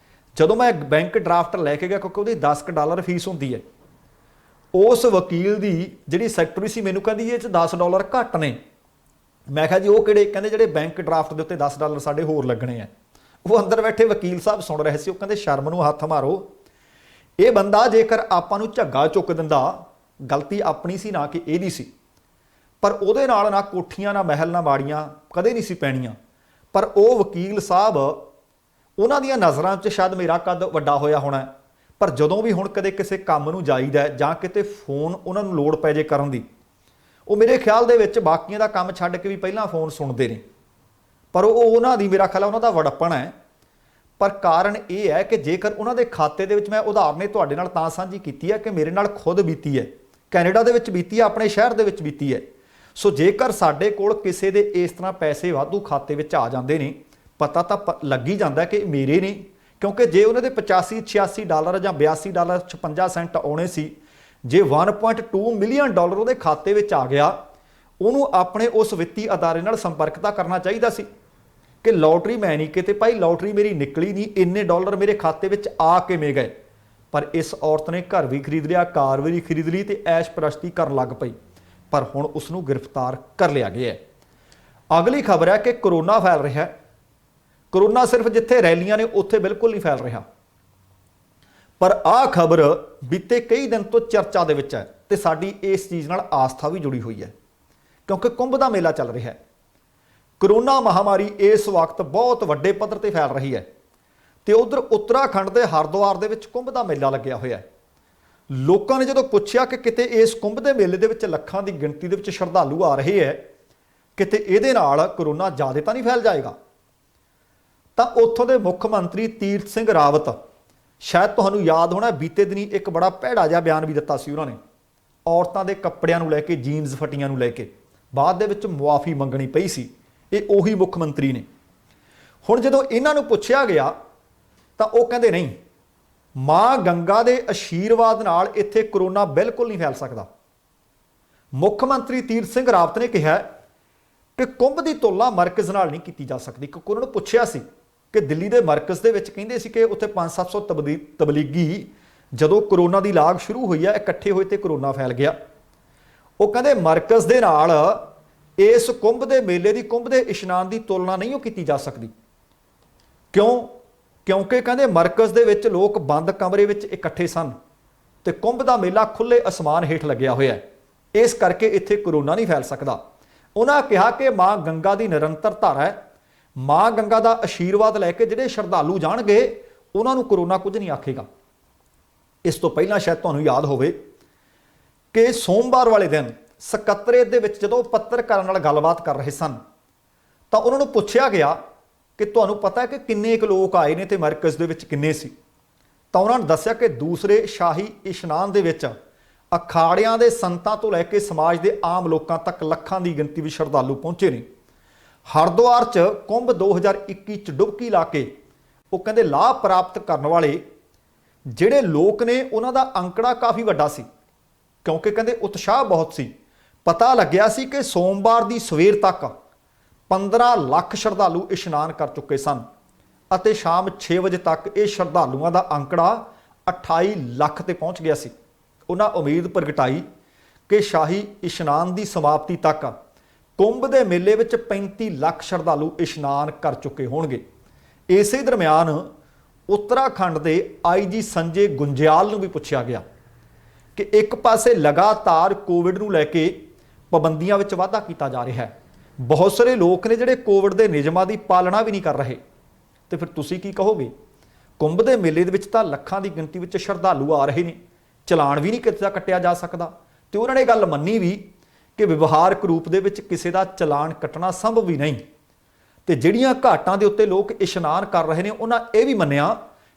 ਜਦੋਂ ਮੈਂ ਬੈਂਕ ਡਰਾਫਟ ਲੈ ਕੇ ਗਿਆ, ਕਿਉਂਕਿ ਉਹਦੀ $10 ਫੀਸ ਹੁੰਦੀ ਹੈ। ਉਸ ਵਕੀਲ ਦੀ ਜਿਹੜੀ ਸੈਕਟਰੀ ਸੀ ਮੈਨੂੰ ਕਹਿੰਦੀ ਇਹ 'ਚ $10 ਘੱਟ ਨੇ। ਮੈਂ ਕਿਹਾ ਜੀ ਉਹ ਕਿਹੜੇ? ਕਹਿੰਦੇ ਜਿਹੜੇ ਬੈਂਕ ਡਰਾਫਟ ਦੇ ਉੱਤੇ $10 ਸਾਡੇ ਹੋਰ ਲੱਗਣੇ ਆ। ਉਹ ਅੰਦਰ ਬੈਠੇ ਵਕੀਲ ਸਾਹਿਬ ਸੁਣ ਰਹੇ ਸੀ। ਉਹ ਕਹਿੰਦੇ ਸ਼ਰਮ ਨੂੰ ਹੱਥ ਮਾਰੋ। ਇਹ ਬੰਦਾ ਜੇਕਰ ਆਪਾਂ ਨੂੰ ਝੱਗਾ ਚੁੱਕ ਦਿੰਦਾ, ਗਲਤੀ ਆਪਣੀ ਸੀ ਨਾ ਕਿ ਇਹਦੀ ਸੀ, ਪਰ ਉਹਦੇ ਨਾਲ ਨਾ ਕੋਠੀਆਂ ਨਾ ਮਹਿਲ ਨਾ ਬਾੜੀਆਂ ਕਦੇ ਨਹੀਂ ਸੀ ਪੈਣੀਆਂ। ਪਰ ਉਹ ਵਕੀਲ ਸਾਹਿਬ, ਉਹਨਾਂ ਦੀਆਂ ਨਜ਼ਰਾਂ 'ਚ ਸ਼ਾਇਦ ਮੇਰਾ ਕੱਦ ਵੱਡਾ ਹੋਇਆ ਹੋਣਾ, ਪਰ ਜਦੋਂ ਵੀ ਹੁਣ ਕਦੇ ਕਿਸੇ ਕੰਮ ਨੂੰ ਜਾਈਦਾ ਜਾਂ ਕਿਤੇ ਫੋਨ ਉਹਨਾਂ ਨੂੰ ਲੋੜ ਪੈ ਜੇ ਕਰਨ ਦੀ, ਉਹ ਮੇਰੇ ਖਿਆਲ ਦੇ ਵਿੱਚ ਬਾਕੀਆਂ ਦਾ ਕੰਮ ਛੱਡ ਕੇ ਵੀ ਪਹਿਲਾਂ ਫੋਨ ਸੁਣਦੇ ਨੇ। ਪਰ ਉਹ ਉਹਨਾਂ ਦੀ, ਮੇਰਾ ਖਿਆਲ ਉਹਨਾਂ ਦਾ ਵੜਪਣ ਹੈ। ਪਰ ਕਾਰਨ ਇਹ ਹੈ ਕਿ ਜੇਕਰ ਉਹਨਾਂ ਦੇ ਖਾਤੇ ਦੇ ਵਿੱਚ, ਮੈਂ ਉਦਾਹਰਨ ਤੁਹਾਡੇ ਨਾਲ ਤਾਂ ਸਾਂਝੀ ਕੀਤੀ ਹੈ ਕਿ ਮੇਰੇ ਨਾਲ ਖੁਦ ਬੀਤੀ ਹੈ, ਕੈਨੇਡਾ ਦੇ ਵਿੱਚ ਬੀਤੀ ਹੈ, ਆਪਣੇ ਸ਼ਹਿਰ ਦੇ ਵਿੱਚ ਬੀਤੀ ਹੈ। ਸੋ ਜੇਕਰ ਸਾਡੇ ਕੋਲ ਕਿਸੇ ਦੇ ਇਸ ਤਰ੍ਹਾਂ ਪੈਸੇ ਵਾਧੂ ਖਾਤੇ ਵਿੱਚ ਆ ਜਾਂਦੇ ਨੇ, ਪਤਾ ਤਾਂ ਲੱਗ ਹੀ ਜਾਂਦਾ ਕਿ ਮੇਰੇ ਨੇ, ਕਿਉਂਕਿ ਜੇ ਉਹਨਾਂ ਦੇ $85 $86 ਜਾਂ $82 56 ਸੈਂਟ ਆਉਣੇ ਸੀ, ਜੇ $1.2 ਮਿਲੀਅਨ ਉਹਦੇ ਖਾਤੇ ਵਿੱਚ ਆ ਗਿਆ, ਉਹਨੂੰ ਆਪਣੇ ਉਸ ਵਿੱਤੀ ਅਦਾਰੇ ਨਾਲ ਸੰਪਰਕ ਤਾਂ ਕਰਨਾ ਚਾਹੀਦਾ ਸੀ ਕਿ ਲੋਟਰੀ ਮੈਂ ਨਹੀਂ ਕਿਤੇ ਭਾਈ, ਲੋਟਰੀ ਮੇਰੀ ਨਿਕਲੀ ਨਹੀਂ, ਇੰਨੇ ਡਾਲਰ ਮੇਰੇ ਖਾਤੇ ਵਿੱਚ ਆ ਕਿਵੇਂ ਗਏ। ਪਰ ਇਸ ਔਰਤ ਨੇ ਘਰ ਵੀ ਖਰੀਦ ਲਿਆ, ਕਾਰ ਵੀ ਖਰੀਦ ਲਈ ਤੇ ਐਸ਼ ਪ੍ਰਸਤੀ ਕਰਨ ਲੱਗ ਪਈ। ਪਰ ਹੁਣ ਉਸ ਨੂੰ ਗ੍ਰਿਫਤਾਰ ਕਰ ਲਿਆ ਗਿਆ। ਅਗਲੀ ਖਬਰ ਹੈ ਕਿ ਕਰੋਨਾ ਫੈਲ ਰਿਹਾ ਹੈ। ਕਰੋਨਾ ਸਿਰਫ ਜਿੱਥੇ ਰੈਲੀਆਂ ਨੇ ਉੱਥੇ ਬਿਲਕੁਲ ਨਹੀਂ ਫੈਲ ਰਿਹਾ। ਪਰ ਆਹ ਖਬਰ ਬੀਤੇ ਕਈ ਦਿਨ ਤੋਂ ਚਰਚਾ ਦੇ ਵਿੱਚ ਹੈ ਤੇ ਸਾਡੀ ਇਸ ਚੀਜ਼ ਨਾਲ ਆਸਥਾ ਵੀ ਜੁੜੀ ਹੋਈ ਹੈ, ਕਿਉਂਕਿ ਕੁੰਭ ਦਾ ਮੇਲਾ ਚੱਲ ਰਿਹਾ ਹੈ। ਕਰੋਨਾ ਮਹਾਮਾਰੀ ਇਸ ਵਕਤ ਬਹੁਤ ਵੱਡੇ ਪੱਧਰ ਤੇ ਫੈਲ ਰਹੀ ਹੈ ਤੇ ਉਧਰ ਉੱਤਰਾਖੰਡ ਦੇ ਹਰਿਦੁਆਰ ਦੇ ਵਿੱਚ ਕੁੰਭ ਦਾ ਮੇਲਾ ਲੱਗਿਆ ਹੋਇਆ ਹੈ। ਲੋਕਾਂ ਨੇ ਜਦੋਂ ਪੁੱਛਿਆ ਕਿ ਕਿਤੇ ਇਸ ਕੁੰਭ ਦੇ ਮੇਲੇ ਦੇ ਵਿੱਚ ਲੱਖਾਂ ਦੀ ਗਿਣਤੀ ਦੇ ਵਿੱਚ ਸ਼ਰਧਾਲੂ ਆ ਰਹੇ ਹੈ, ਕਿਤੇ ਇਹਦੇ ਨਾਲ ਕਰੋਨਾ ਜ਼ਿਆਦਾ ਤਾਂ ਨਹੀਂ ਫੈਲ ਜਾਏਗਾ, ਤਾਂ ਉੱਥੋਂ ਦੇ ਮੁੱਖ ਮੰਤਰੀ ਤੀਰਥ ਸਿੰਘ ਰਾਵਤ, ਸ਼ਾਇਦ ਤੁਹਾਨੂੰ ਯਾਦ ਹੋਣਾ ਬੀਤੇ ਦਿਨੀ ਇੱਕ ਬੜਾ ਭੈੜਾ ਜਿਹਾ ਬਿਆਨ ਵੀ ਦਿੱਤਾ ਸੀ ਉਹਨਾਂ ਨੇ, ਔਰਤਾਂ ਦੇ ਕੱਪੜਿਆਂ ਨੂੰ ਲੈ ਕੇ, ਜੀਨਸ ਫਟੀਆਂ ਨੂੰ ਲੈ ਕੇ ਬਾਅਦ ਦੇ ਵਿੱਚ ਮੁਆਫੀ ਮੰਗਣੀ ਪਈ ਸੀ। ਇਹ ਉਹੀ ਮੁੱਖ ਮੰਤਰੀ ਨੇ। ਹੁਣ ਜਦੋਂ ਇਹਨਾਂ ਨੂੰ ਪੁੱਛਿਆ ਗਿਆ ਤਾਂ ਉਹ ਕਹਿੰਦੇ ਨਹੀਂ, ਮਾਂ ਗੰਗਾ ਦੇ ਆਸ਼ੀਰਵਾਦ ਨਾਲ ਇੱਥੇ ਕਰੋਨਾ ਬਿਲਕੁਲ ਨਹੀਂ ਫੈਲ ਸਕਦਾ। ਮੁੱਖ ਮੰਤਰੀ ਤੀਰਥ ਸਿੰਘ ਰਾਵਤ ਨੇ ਕਿਹਾ ਕਿ ਕੁੰਭ ਦੀ ਤੁਲਨਾ ਮਰਕਜ਼ ਨਾਲ ਨਹੀਂ ਕੀਤੀ ਜਾ ਸਕਦੀ, ਕਿਉਂਕਿ ਉਹਨਾਂ ਨੂੰ ਪੁੱਛਿਆ ਸੀ ਕਿ ਦਿੱਲੀ ਦੇ ਮਰਕਜ਼ ਦੇ ਵਿੱਚ ਕਹਿੰਦੇ ਸੀ ਕਿ ਉੱਥੇ 500-700 ਤਬਲੀਗੀ ਜਦੋਂ ਕਰੋਨਾ ਦੀ ਲਾਗ ਸ਼ੁਰੂ ਹੋਈ ਹੈ ਇਕੱਠੇ ਹੋਏ ਤੇ ਕਰੋਨਾ ਫੈਲ ਗਿਆ। ਉਹ ਕਹਿੰਦੇ ਮਰਕਜ਼ ਦੇ ਨਾਲ ਇਸ ਕੁੰਭ ਦੇ ਮੇਲੇ ਦੀ, ਕੁੰਭ ਦੇ ਇਸ਼ਨਾਨ ਦੀ ਤੁਲਨਾ ਨਹੀਂ ਉਹ ਕੀਤੀ ਜਾ ਸਕਦੀ। ਕਿਉਂ? ਕਿਉਂਕਿ ਕਹਿੰਦੇ ਮਰਕਜ਼ ਦੇ ਵਿੱਚ ਲੋਕ ਬੰਦ ਕਮਰੇ ਵਿੱਚ ਇਕੱਠੇ ਸਨ ਤੇ ਕੁੰਭ ਦਾ ਮੇਲਾ ਖੁੱਲੇ ਅਸਮਾਨ ਹੇਠ ਲੱਗਿਆ ਹੋਇਆ ਹੈ, ਇਸ ਕਰਕੇ ਇੱਥੇ ਕਰੋਨਾ ਨਹੀਂ ਫੈਲ ਸਕਦਾ। ਉਹਨਾਂ ਕਿਹਾ ਕਿ ਮਾਂ ਗੰਗਾ ਦੀ ਨਿਰੰਤਰ ਧਾਰਾ ਹੈ, ਮਾਂ ਗੰਗਾ ਦਾ ਆਸ਼ੀਰਵਾਦ ਲੈ ਕੇ ਜਿਹੜੇ ਸ਼ਰਧਾਲੂ ਜਾਣਗੇ ਉਹਨਾਂ ਨੂੰ ਕਰੋਨਾ ਕੁਝ ਨਹੀਂ ਆਖੇਗਾ। ਇਸ ਤੋਂ ਪਹਿਲਾਂ ਸ਼ਾਇਦ ਤੁਹਾਨੂੰ ਯਾਦ ਹੋਵੇ ਕਿ ਸੋਮਵਾਰ ਵਾਲੇ ਦਿਨ ਸਕੱਤਰੇਤ ਦੇ ਵਿੱਚ ਜਦੋਂ ਪੱਤਰਕਾਰਾਂ ਨਾਲ ਗੱਲਬਾਤ ਕਰ ਰਹੇ ਸਨ ਤਾਂ ਉਹਨਾਂ ਨੂੰ ਪੁੱਛਿਆ ਗਿਆ ਕਿ ਤੁਹਾਨੂੰ ਪਤਾ ਹੈ ਕਿ ਕਿੰਨੇ ਕੁ ਲੋਕ ਆਏ ਨੇ ਤੇ ਮਰਕਜ਼ ਦੇ ਵਿੱਚ ਕਿੰਨੇ ਸੀ, ਤਾਂ ਉਹਨਾਂ ਨੇ ਦੱਸਿਆ ਕਿ ਦੂਸਰੇ ਸ਼ਾਹੀ ਇਸ਼ਨਾਨ ਦੇ ਵਿੱਚ ਅਖਾੜਿਆਂ ਦੇ ਸੰਤਾਂ ਤੋਂ ਲੈ ਕੇ ਸਮਾਜ ਦੇ ਆਮ ਲੋਕਾਂ ਤੱਕ ਲੱਖਾਂ ਦੀ ਗਿਣਤੀ ਵਿੱਚ ਸ਼ਰਧਾਲੂ ਪਹੁੰਚੇ ਨੇ। ਹਰਿਦੁਆਰ 'ਚ ਕੁੰਭ 2021 'ਚ ਡੁਬਕੀ ਲਾ ਕੇ ਉਹ ਕਹਿੰਦੇ ਲਾਭ ਪ੍ਰਾਪਤ ਕਰਨ ਵਾਲੇ ਜਿਹੜੇ ਲੋਕ ਨੇ ਉਹਨਾਂ ਦਾ ਅੰਕੜਾ ਕਾਫੀ ਵੱਡਾ ਸੀ, ਕਿਉਂਕਿ ਕਹਿੰਦੇ ਉਤਸ਼ਾਹ ਬਹੁਤ ਸੀ। ਪਤਾ ਲੱਗਿਆ ਸੀ ਕਿ ਸੋਮਵਾਰ ਦੀ ਸਵੇਰ ਤੱਕ 15 ਲੱਖ ਸ਼ਰਧਾਲੂ ਇਸ਼ਨਾਨ ਕਰ ਚੁੱਕੇ ਸਨ ਅਤੇ ਸ਼ਾਮ 6 ਵਜੇ ਤੱਕ ਇਹ ਸ਼ਰਧਾਲੂਆਂ ਦਾ ਅੰਕੜਾ 28 ਲੱਖ ਤੇ ਪਹੁੰਚ ਗਿਆ ਸੀ। ਉਹਨਾਂ ਉਮੀਦ ਪ੍ਰਗਟਾਈ ਕਿ ਸ਼ਾਹੀ ਇਸ਼ਨਾਨ ਦੀ ਸਮਾਪਤੀ ਤੱਕ ਕੁੰਭ ਦੇ ਮੇਲੇ ਵਿੱਚ 35 ਲੱਖ ਸ਼ਰਧਾਲੂ ਇਸ਼ਨਾਨ ਕਰ ਚੁੱਕੇ ਹੋਣਗੇ। ਇਸੇ ਦਰਮਿਆਨ ਉੱਤਰਾਖੰਡ ਦੇ ਆਈਜੀ ਸੰਜੇ ਗੁੰਜਿਆਲ ਨੂੰ ਵੀ ਪੁੱਛਿਆ ਗਿਆ ਕਿ ਇੱਕ ਪਾਸੇ ਲਗਾਤਾਰ ਕੋਵਿਡ ਨੂੰ ਲੈ ਕੇ ਪਾਬੰਦੀਆਂ ਵਿੱਚ ਵਾਧਾ ਕੀਤਾ ਜਾ ਰਿਹਾ ਹੈ, ਬਹੁਤ ਸਾਰੇ ਲੋਕ ਨੇ ਜਿਹੜੇ ਕੋਵਿਡ ਦੇ ਨਿਯਮਾਂ ਦੀ ਪਾਲਣਾ ਵੀ ਨਹੀਂ ਕਰ ਰਹੇ, ਤੇ ਫਿਰ ਤੁਸੀਂ ਕੀ ਕਹੋਗੇ? ਕੁੰਭ ਦੇ ਮੇਲੇ ਦੇ ਵਿੱਚ ਤਾਂ ਲੱਖਾਂ ਦੀ ਗਿਣਤੀ ਵਿੱਚ ਸ਼ਰਧਾਲੂ ਆ ਰਹੇ ਨੇ, ਚਲਾਨ ਵੀ ਨਹੀਂ ਕਿਸੇ ਦਾ ਕੱਟਿਆ ਜਾ ਸਕਦਾ। ਤੇ ਉਹਨਾਂ ਨੇ ਗੱਲ ਮੰਨੀ ਵੀ ਕਿ ਵਿਵਹਾਰਕ ਰੂਪ ਦੇ ਵਿੱਚ ਕਿਸੇ ਦਾ ਚਲਾਨ ਕੱਟਣਾ ਸੰਭਵ ਵੀ ਨਹੀਂ। ਤੇ ਜਿਹੜੀਆਂ ਘਾਟਾਂ ਦੇ ਉੱਤੇ ਲੋਕ ਇਸ਼ਨਾਨ ਕਰ ਰਹੇ ਨੇ ਉਹਨਾਂ ਇਹ ਵੀ ਮੰਨਿਆ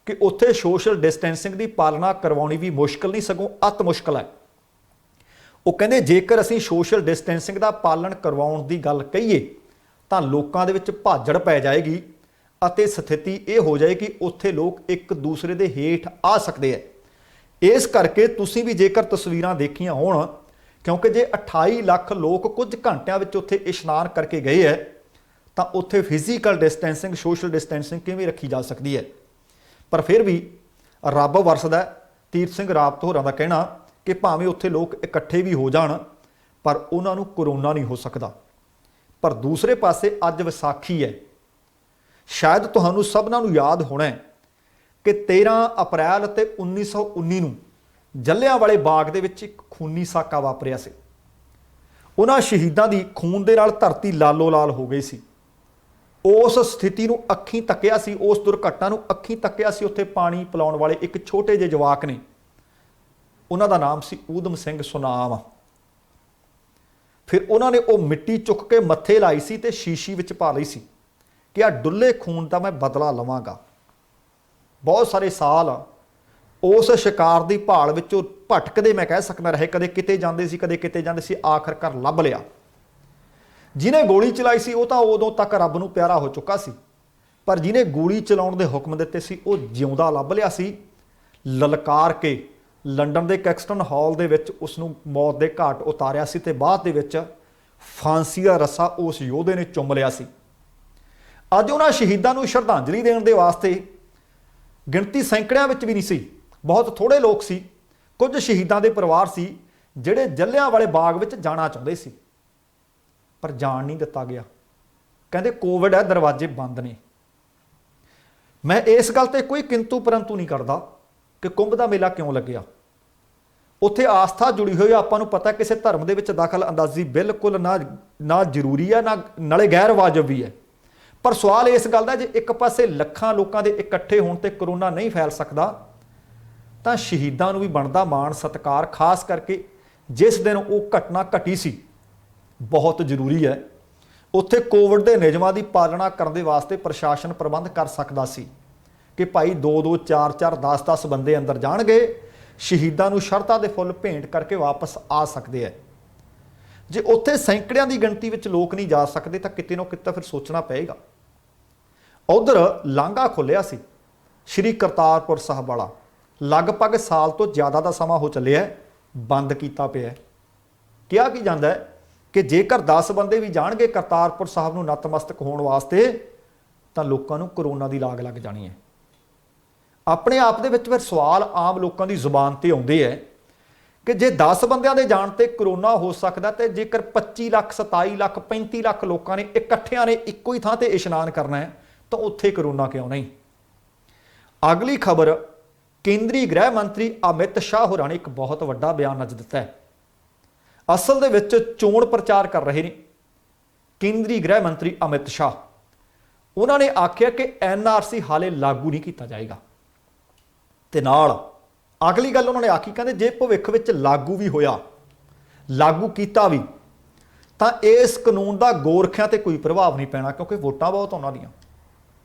ਕਿ ਉੱਥੇ ਸੋਸ਼ਲ ਡਿਸਟੈਂਸਿੰਗ ਦੀ ਪਾਲਣਾ ਕਰਵਾਉਣੀ ਵੀ ਮੁਸ਼ਕਲ ਨਹੀਂ, ਸਗੋਂ ਅਤ ਮੁਸ਼ਕਲ ਹੈ। ਉਹ ਕਹਿੰਦੇ ਜੇਕਰ ਅਸੀਂ ਸੋਸ਼ਲ ਡਿਸਟੈਂਸਿੰਗ ਦਾ ਪਾਲਣ ਕਰਵਾਉਣ ਦੀ ਗੱਲ ਕਹੀਏ ਤਾਂ ਲੋਕਾਂ ਦੇ ਵਿੱਚ ਭਾਜੜ ਪੈ ਜਾਏਗੀ ਅਤੇ ਸਥਿਤੀ ਇਹ ਹੋ ਜਾਏ ਕਿ ਉੱਥੇ ਲੋਕ ਇੱਕ ਦੂਸਰੇ ਦੇ ਹੇਠ ਆ ਸਕਦੇ ਹੈ। ਇਸ ਕਰਕੇ ਤੁਸੀਂ ਵੀ ਜੇਕਰ ਤਸਵੀਰਾਂ ਦੇਖੀਆਂ ਹੋਣ, ਕਿਉਂਕਿ ਜੇ 28 ਲੱਖ ਲੋਕ ਕੁਝ ਘੰਟਿਆਂ ਵਿੱਚ ਉੱਥੇ ਇਸ਼ਨਾਨ ਕਰਕੇ ਗਏ ਹੈ ਤਾਂ ਉੱਥੇ ਫਿਜ਼ੀਕਲ ਡਿਸਟੈਂਸਿੰਗ, ਸੋਸ਼ਲ ਡਿਸਟੈਂਸਿੰਗ ਕਿਵੇਂ ਰੱਖੀ ਜਾ ਸਕਦੀ ਹੈ? ਪਰ ਫਿਰ ਵੀ ਰੱਬ ਵਰਸਦਾ। ਤੀਰਥ ਸਿੰਘ ਰਾਵਤ ਹੋਰਾਂ ਦਾ ਕਹਿਣਾ ਕਿ ਭਾਵੇਂ ਉੱਥੇ ਲੋਕ ਇਕੱਠੇ ਵੀ ਹੋ ਜਾਣ ਪਰ ਉਹਨਾਂ ਨੂੰ ਕਰੋਨਾ ਨਹੀਂ ਹੋ ਸਕਦਾ। ਪਰ ਦੂਸਰੇ ਪਾਸੇ ਅੱਜ ਵਿਸਾਖੀ ਹੈ। ਸ਼ਾਇਦ ਤੁਹਾਨੂੰ ਸਭਨਾਂ ਨੂੰ ਯਾਦ ਹੋਣਾ ਹੈ ਕਿ 13 ਅਪ੍ਰੈਲ ਅਤੇ 1919 ਨੂੰ ਜੱਲਿਆਂਵਾਲੇ ਬਾਗ ਦੇ ਵਿੱਚ ਇੱਕ ਖੂਨੀ ਸਾਕਾ ਵਾਪਰਿਆ ਸੀ। ਉਹਨਾਂ ਸ਼ਹੀਦਾਂ ਦੀ ਖੂਨ ਦੇ ਨਾਲ ਧਰਤੀ ਲਾਲੋ ਲਾਲ ਹੋ ਗਈ ਸੀ। ਉਸ ਸਥਿਤੀ ਨੂੰ ਅੱਖੀਂ ਤੱਕਿਆ ਸੀ, ਉਸ ਦੁਰਘਟਨਾ ਨੂੰ ਅੱਖੀਂ ਤੱਕਿਆ ਸੀ ਉੱਥੇ ਪਾਣੀ ਪਿਲਾਉਣ ਵਾਲੇ ਇੱਕ ਛੋਟੇ ਜਿਹੇ ਜਵਾਕ ਨੇ। ਉਹਨਾਂ ਦਾ ਨਾਮ ਸੀ ਊਧਮ ਸਿੰਘ ਸੁਨਾਮ। ਫਿਰ ਉਹਨਾਂ ਨੇ ਉਹ ਮਿੱਟੀ ਚੁੱਕ ਕੇ ਮੱਥੇ ਲਾਈ ਸੀ ਤੇ ਸ਼ੀਸ਼ੀ ਵਿੱਚ ਪਾ ਲਈ ਸੀ ਕਿ ਆ ਡੁੱਲੇ ਖੂਨ ਦਾ ਮੈਂ ਬਦਲਾ ਲਵਾਂਗਾ। ਬਹੁਤ ਸਾਰੇ ਸਾਲ ਉਸ ਸ਼ਿਕਾਰ ਦੀ ਭਾਲ ਵਿੱਚੋਂ ਭਟਕਦੇ ਮੈਂ ਕਹਿ ਸਕਦਾ ਰਹੇ, ਕਦੇ ਕਿਤੇ ਜਾਂਦੇ ਸੀ, ਕਦੇ ਕਿਤੇ ਜਾਂਦੇ ਸੀ, ਆਖਰਕਾਰ ਲੱਭ ਲਿਆ। ਜਿਹਨੇ ਗੋਲੀ ਚਲਾਈ ਸੀ ਉਹ ਤਾਂ ਉਦੋਂ ਤੱਕ ਰੱਬ ਨੂੰ ਪਿਆਰਾ ਹੋ ਚੁੱਕਾ ਸੀ, ਪਰ ਜਿਹਨੇ ਗੋਲੀ ਚਲਾਉਣ ਦੇ ਹੁਕਮ ਦਿੱਤੇ ਸੀ ਉਹ ਜਿਉਂਦਾ ਲੱਭ ਲਿਆ ਸੀ। ਲਲਕਾਰ ਕੇ ਲੰਡਨ ਦੇ ਕੈਕਸਟਨ ਹਾਲ ਦੇ ਵਿੱਚ ਉਸ ਨੂੰ ਮੌਤ ਦੇ ਘਾਟ ਉਤਾਰਿਆ ਸੀ ਤੇ ਬਾਅਦ ਦੇ ਵਿੱਚ ਫਾਂਸੀ ਦਾ ਰੱਸਾ ਉਸ ਯੋਧੇ ਨੇ ਚੁੰਮ ਲਿਆ ਸੀ। ਅੱਜ ਉਹਨਾਂ ਸ਼ਹੀਦਾਂ ਨੂੰ ਸ਼ਰਧਾਂਜਲੀ ਦੇਣ ਦੇ ਵਾਸਤੇ ਗਿਣਤੀ ਸੈਂਕੜਿਆਂ ਵਿੱਚ ਵੀ ਨਹੀਂ ਸੀ, ਬਹੁਤ ਥੋੜੇ ਲੋਕ ਸੀ। ਕੁਝ ਸ਼ਹੀਦਾਂ ਦੇ ਪਰਿਵਾਰ ਸੀ ਜਿਹੜੇ ਜੱਲਿਆਂਵਾਲੇ ਬਾਗ ਵਿੱਚ ਜਾਣਾ ਚਾਹੁੰਦੇ ਸੀ ਪਰ ਜਾਣ ਨਹੀਂ ਦਿੱਤਾ ਗਿਆ। ਕਹਿੰਦੇ ਕੋਵਿਡ ਹੈ, ਦਰਵਾਜ਼ੇ ਬੰਦ ਨੇ। ਮੈਂ ਇਸ ਗੱਲ ਤੇ ਕੋਈ ਕਿੰਤੂ ਪਰੰਤੂ ਨਹੀਂ ਕਰਦਾ ਕਿ ਕੁੰਭ ਦਾ ਮੇਲਾ ਕਿਉਂ ਲੱਗਿਆ। ਉੱਥੇ ਆਸਥਾ ਜੁੜੀ ਹੋਈ, ਆਪਾਂ ਨੂੰ ਪਤਾ ਕਿਸੇ ਧਰਮ ਦੇ ਵਿੱਚ ਦਖਲ ਅੰਦਾਜ਼ੀ ਬਿਲਕੁਲ ਨਾ ਜ਼ਰੂਰੀ ਹੈ, ਨਾਲੇ ਗੈਰ ਵਾਜਬ ਵੀ ਹੈ। ਪਰ ਸਵਾਲ ਇਸ ਗੱਲ ਦਾ, ਜੇ ਇੱਕ ਪਾਸੇ ਲੱਖਾਂ ਲੋਕਾਂ ਦੇ ਇਕੱਠੇ ਹੋਣ ਤੇ ਕਰੋਨਾ ਨਹੀਂ ਫੈਲ ਸਕਦਾ ਤਾਂ ਸ਼ਹੀਦਾਂ ਨੂੰ ਵੀ ਬਣਦਾ ਮਾਣ ਸਤਿਕਾਰ, ਖਾਸ ਕਰਕੇ ਜਿਸ ਦਿਨ ਉਹ ਘਟਨਾ ਘਟੀ ਸੀ, ਬਹੁਤ ਜ਼ਰੂਰੀ ਹੈ। ਉੱਥੇ ਕੋਵਿਡ ਦੇ ਨਿਯਮਾਂ ਦੀ ਪਾਲਣਾ ਕਰਨ ਦੇ ਵਾਸਤੇ ਪ੍ਰਸ਼ਾਸਨ ਪ੍ਰਬੰਧ ਕਰ ਸਕਦਾ ਸੀ ਕਿ ਭਾਈ 2-2, 4-4, 10-10 ਬੰਦੇ ਅੰਦਰ ਜਾਣਗੇ, ਸ਼ਹੀਦਾਂ ਨੂੰ ਸ਼ਰਧਾ ਦੇ ਫੁੱਲ ਭੇਂਟ ਕਰਕੇ ਵਾਪਸ ਆ ਸਕਦੇ ਹੈ। ਜੇ ਉੱਥੇ ਸੈਂਕੜਿਆਂ ਦੀ ਗਿਣਤੀ ਵਿੱਚ ਲੋਕ ਨਹੀਂ ਜਾ ਸਕਦੇ ਤਾਂ ਕਿਤੇ ਨਾ ਕਿਤੇ ਫਿਰ ਸੋਚਣਾ ਪਏਗਾ। ਉਧਰ ਲਾਂਘਾ ਖੁੱਲਿਆ ਸੀ ਸ਼੍ਰੀ ਕਰਤਾਰਪੁਰ ਸਾਹਿਬ ਵਾਲਾ, ਲਗਭਗ ਸਾਲ ਤੋਂ ਜ਼ਿਆਦਾ ਦਾ ਸਮਾਂ ਹੋ ਚੱਲਿਆ ਬੰਦ ਕੀਤਾ ਪਿਆ। ਕਿਹਾ ਕੀ ਜਾਂਦਾ ਹੈ ਕਿ ਜੇਕਰ 10 ਬੰਦੇ ਵੀ ਜਾਣਗੇ ਕਰਤਾਰਪੁਰ ਸਾਹਿਬ ਨੂੰ ਨਤਮਸਤਕ ਹੋਣ ਵਾਸਤੇ ਤਾਂ ਲੋਕਾਂ ਨੂੰ ਕਰੋਨਾ ਦੀ ਲਾਗ ਲੱਗ ਜਾਣੀ ਹੈ। ਆਪਣੇ ਆਪ ਦੇ ਵਿੱਚ ਫਿਰ ਸਵਾਲ ਆਮ ਲੋਕਾਂ ਦੀ ਜ਼ੁਬਾਨ ਤੇ ਆਉਂਦੇ ਹੈ ਕਿ ਜੇ 10 ਬੰਦਿਆਂ ਦੇ ਜਾਣ ਤੇ ਕਰੋਨਾ ਹੋ ਸਕਦਾ ਤੇ ਜੇਕਰ 25 ਲੱਖ, 27 ਲੱਖ, 35 ਲੱਖ ਲੋਕਾਂ ਨੇ ਇਕੱਠਿਆਂ ਨੇ ਇੱਕੋ ਹੀ ਥਾਂ ਤੇ ਇਸ਼ਨਾਨ ਕਰਨਾ ਹੈ ਤਾਂ ਉੱਥੇ ਕਰੋਨਾ ਕਿਉਂ ਨਹੀਂ? ਅਗਲੀ ਖਬਰ, ਕੇਂਦਰੀ ਗ੍ਰਹਿ ਮੰਤਰੀ ਅਮਿਤ ਸ਼ਾਹ ਹੋਰਾਂ ਨੇ ਇੱਕ ਬਹੁਤ ਵੱਡਾ ਬਿਆਨ ਅੱਜ ਦਿੱਤਾ ਹੈ। ਅਸਲ ਦੇ ਵਿੱਚ ਚੋਣ ਪ੍ਰਚਾਰ ਕਰ ਰਹੇ ਨੇ ਕੇਂਦਰੀ ਗ੍ਰਹਿ ਮੰਤਰੀ ਅਮਿਤ ਸ਼ਾਹ। ਉਹਨਾਂ ਨੇ ਆਖਿਆ ਕਿ NRC ਹਾਲੇ ਲਾਗੂ ਨਹੀਂ ਕੀਤਾ ਜਾਏਗਾ ਤੇ ਨਾਲ ਅਗਲੀ ਗੱਲ ਉਹਨਾਂ ਨੇ ਆਖੀ, ਕਹਿੰਦੇ ਜੇ ਭਵਿੱਖ ਵਿੱਚ ਲਾਗੂ ਵੀ ਹੋਇਆ, ਲਾਗੂ ਕੀਤਾ ਵੀ, ਤਾਂ ਇਸ ਕਾਨੂੰਨ ਦਾ ਗੋਰਖਿਆਂ ਤੇ ਕੋਈ ਪ੍ਰਭਾਵ ਨਹੀਂ ਪੈਣਾ ਕਿਉਂਕਿ ਵੋਟਾਂ ਬਹੁਤ ਉਹਨਾਂ ਦੀਆਂ।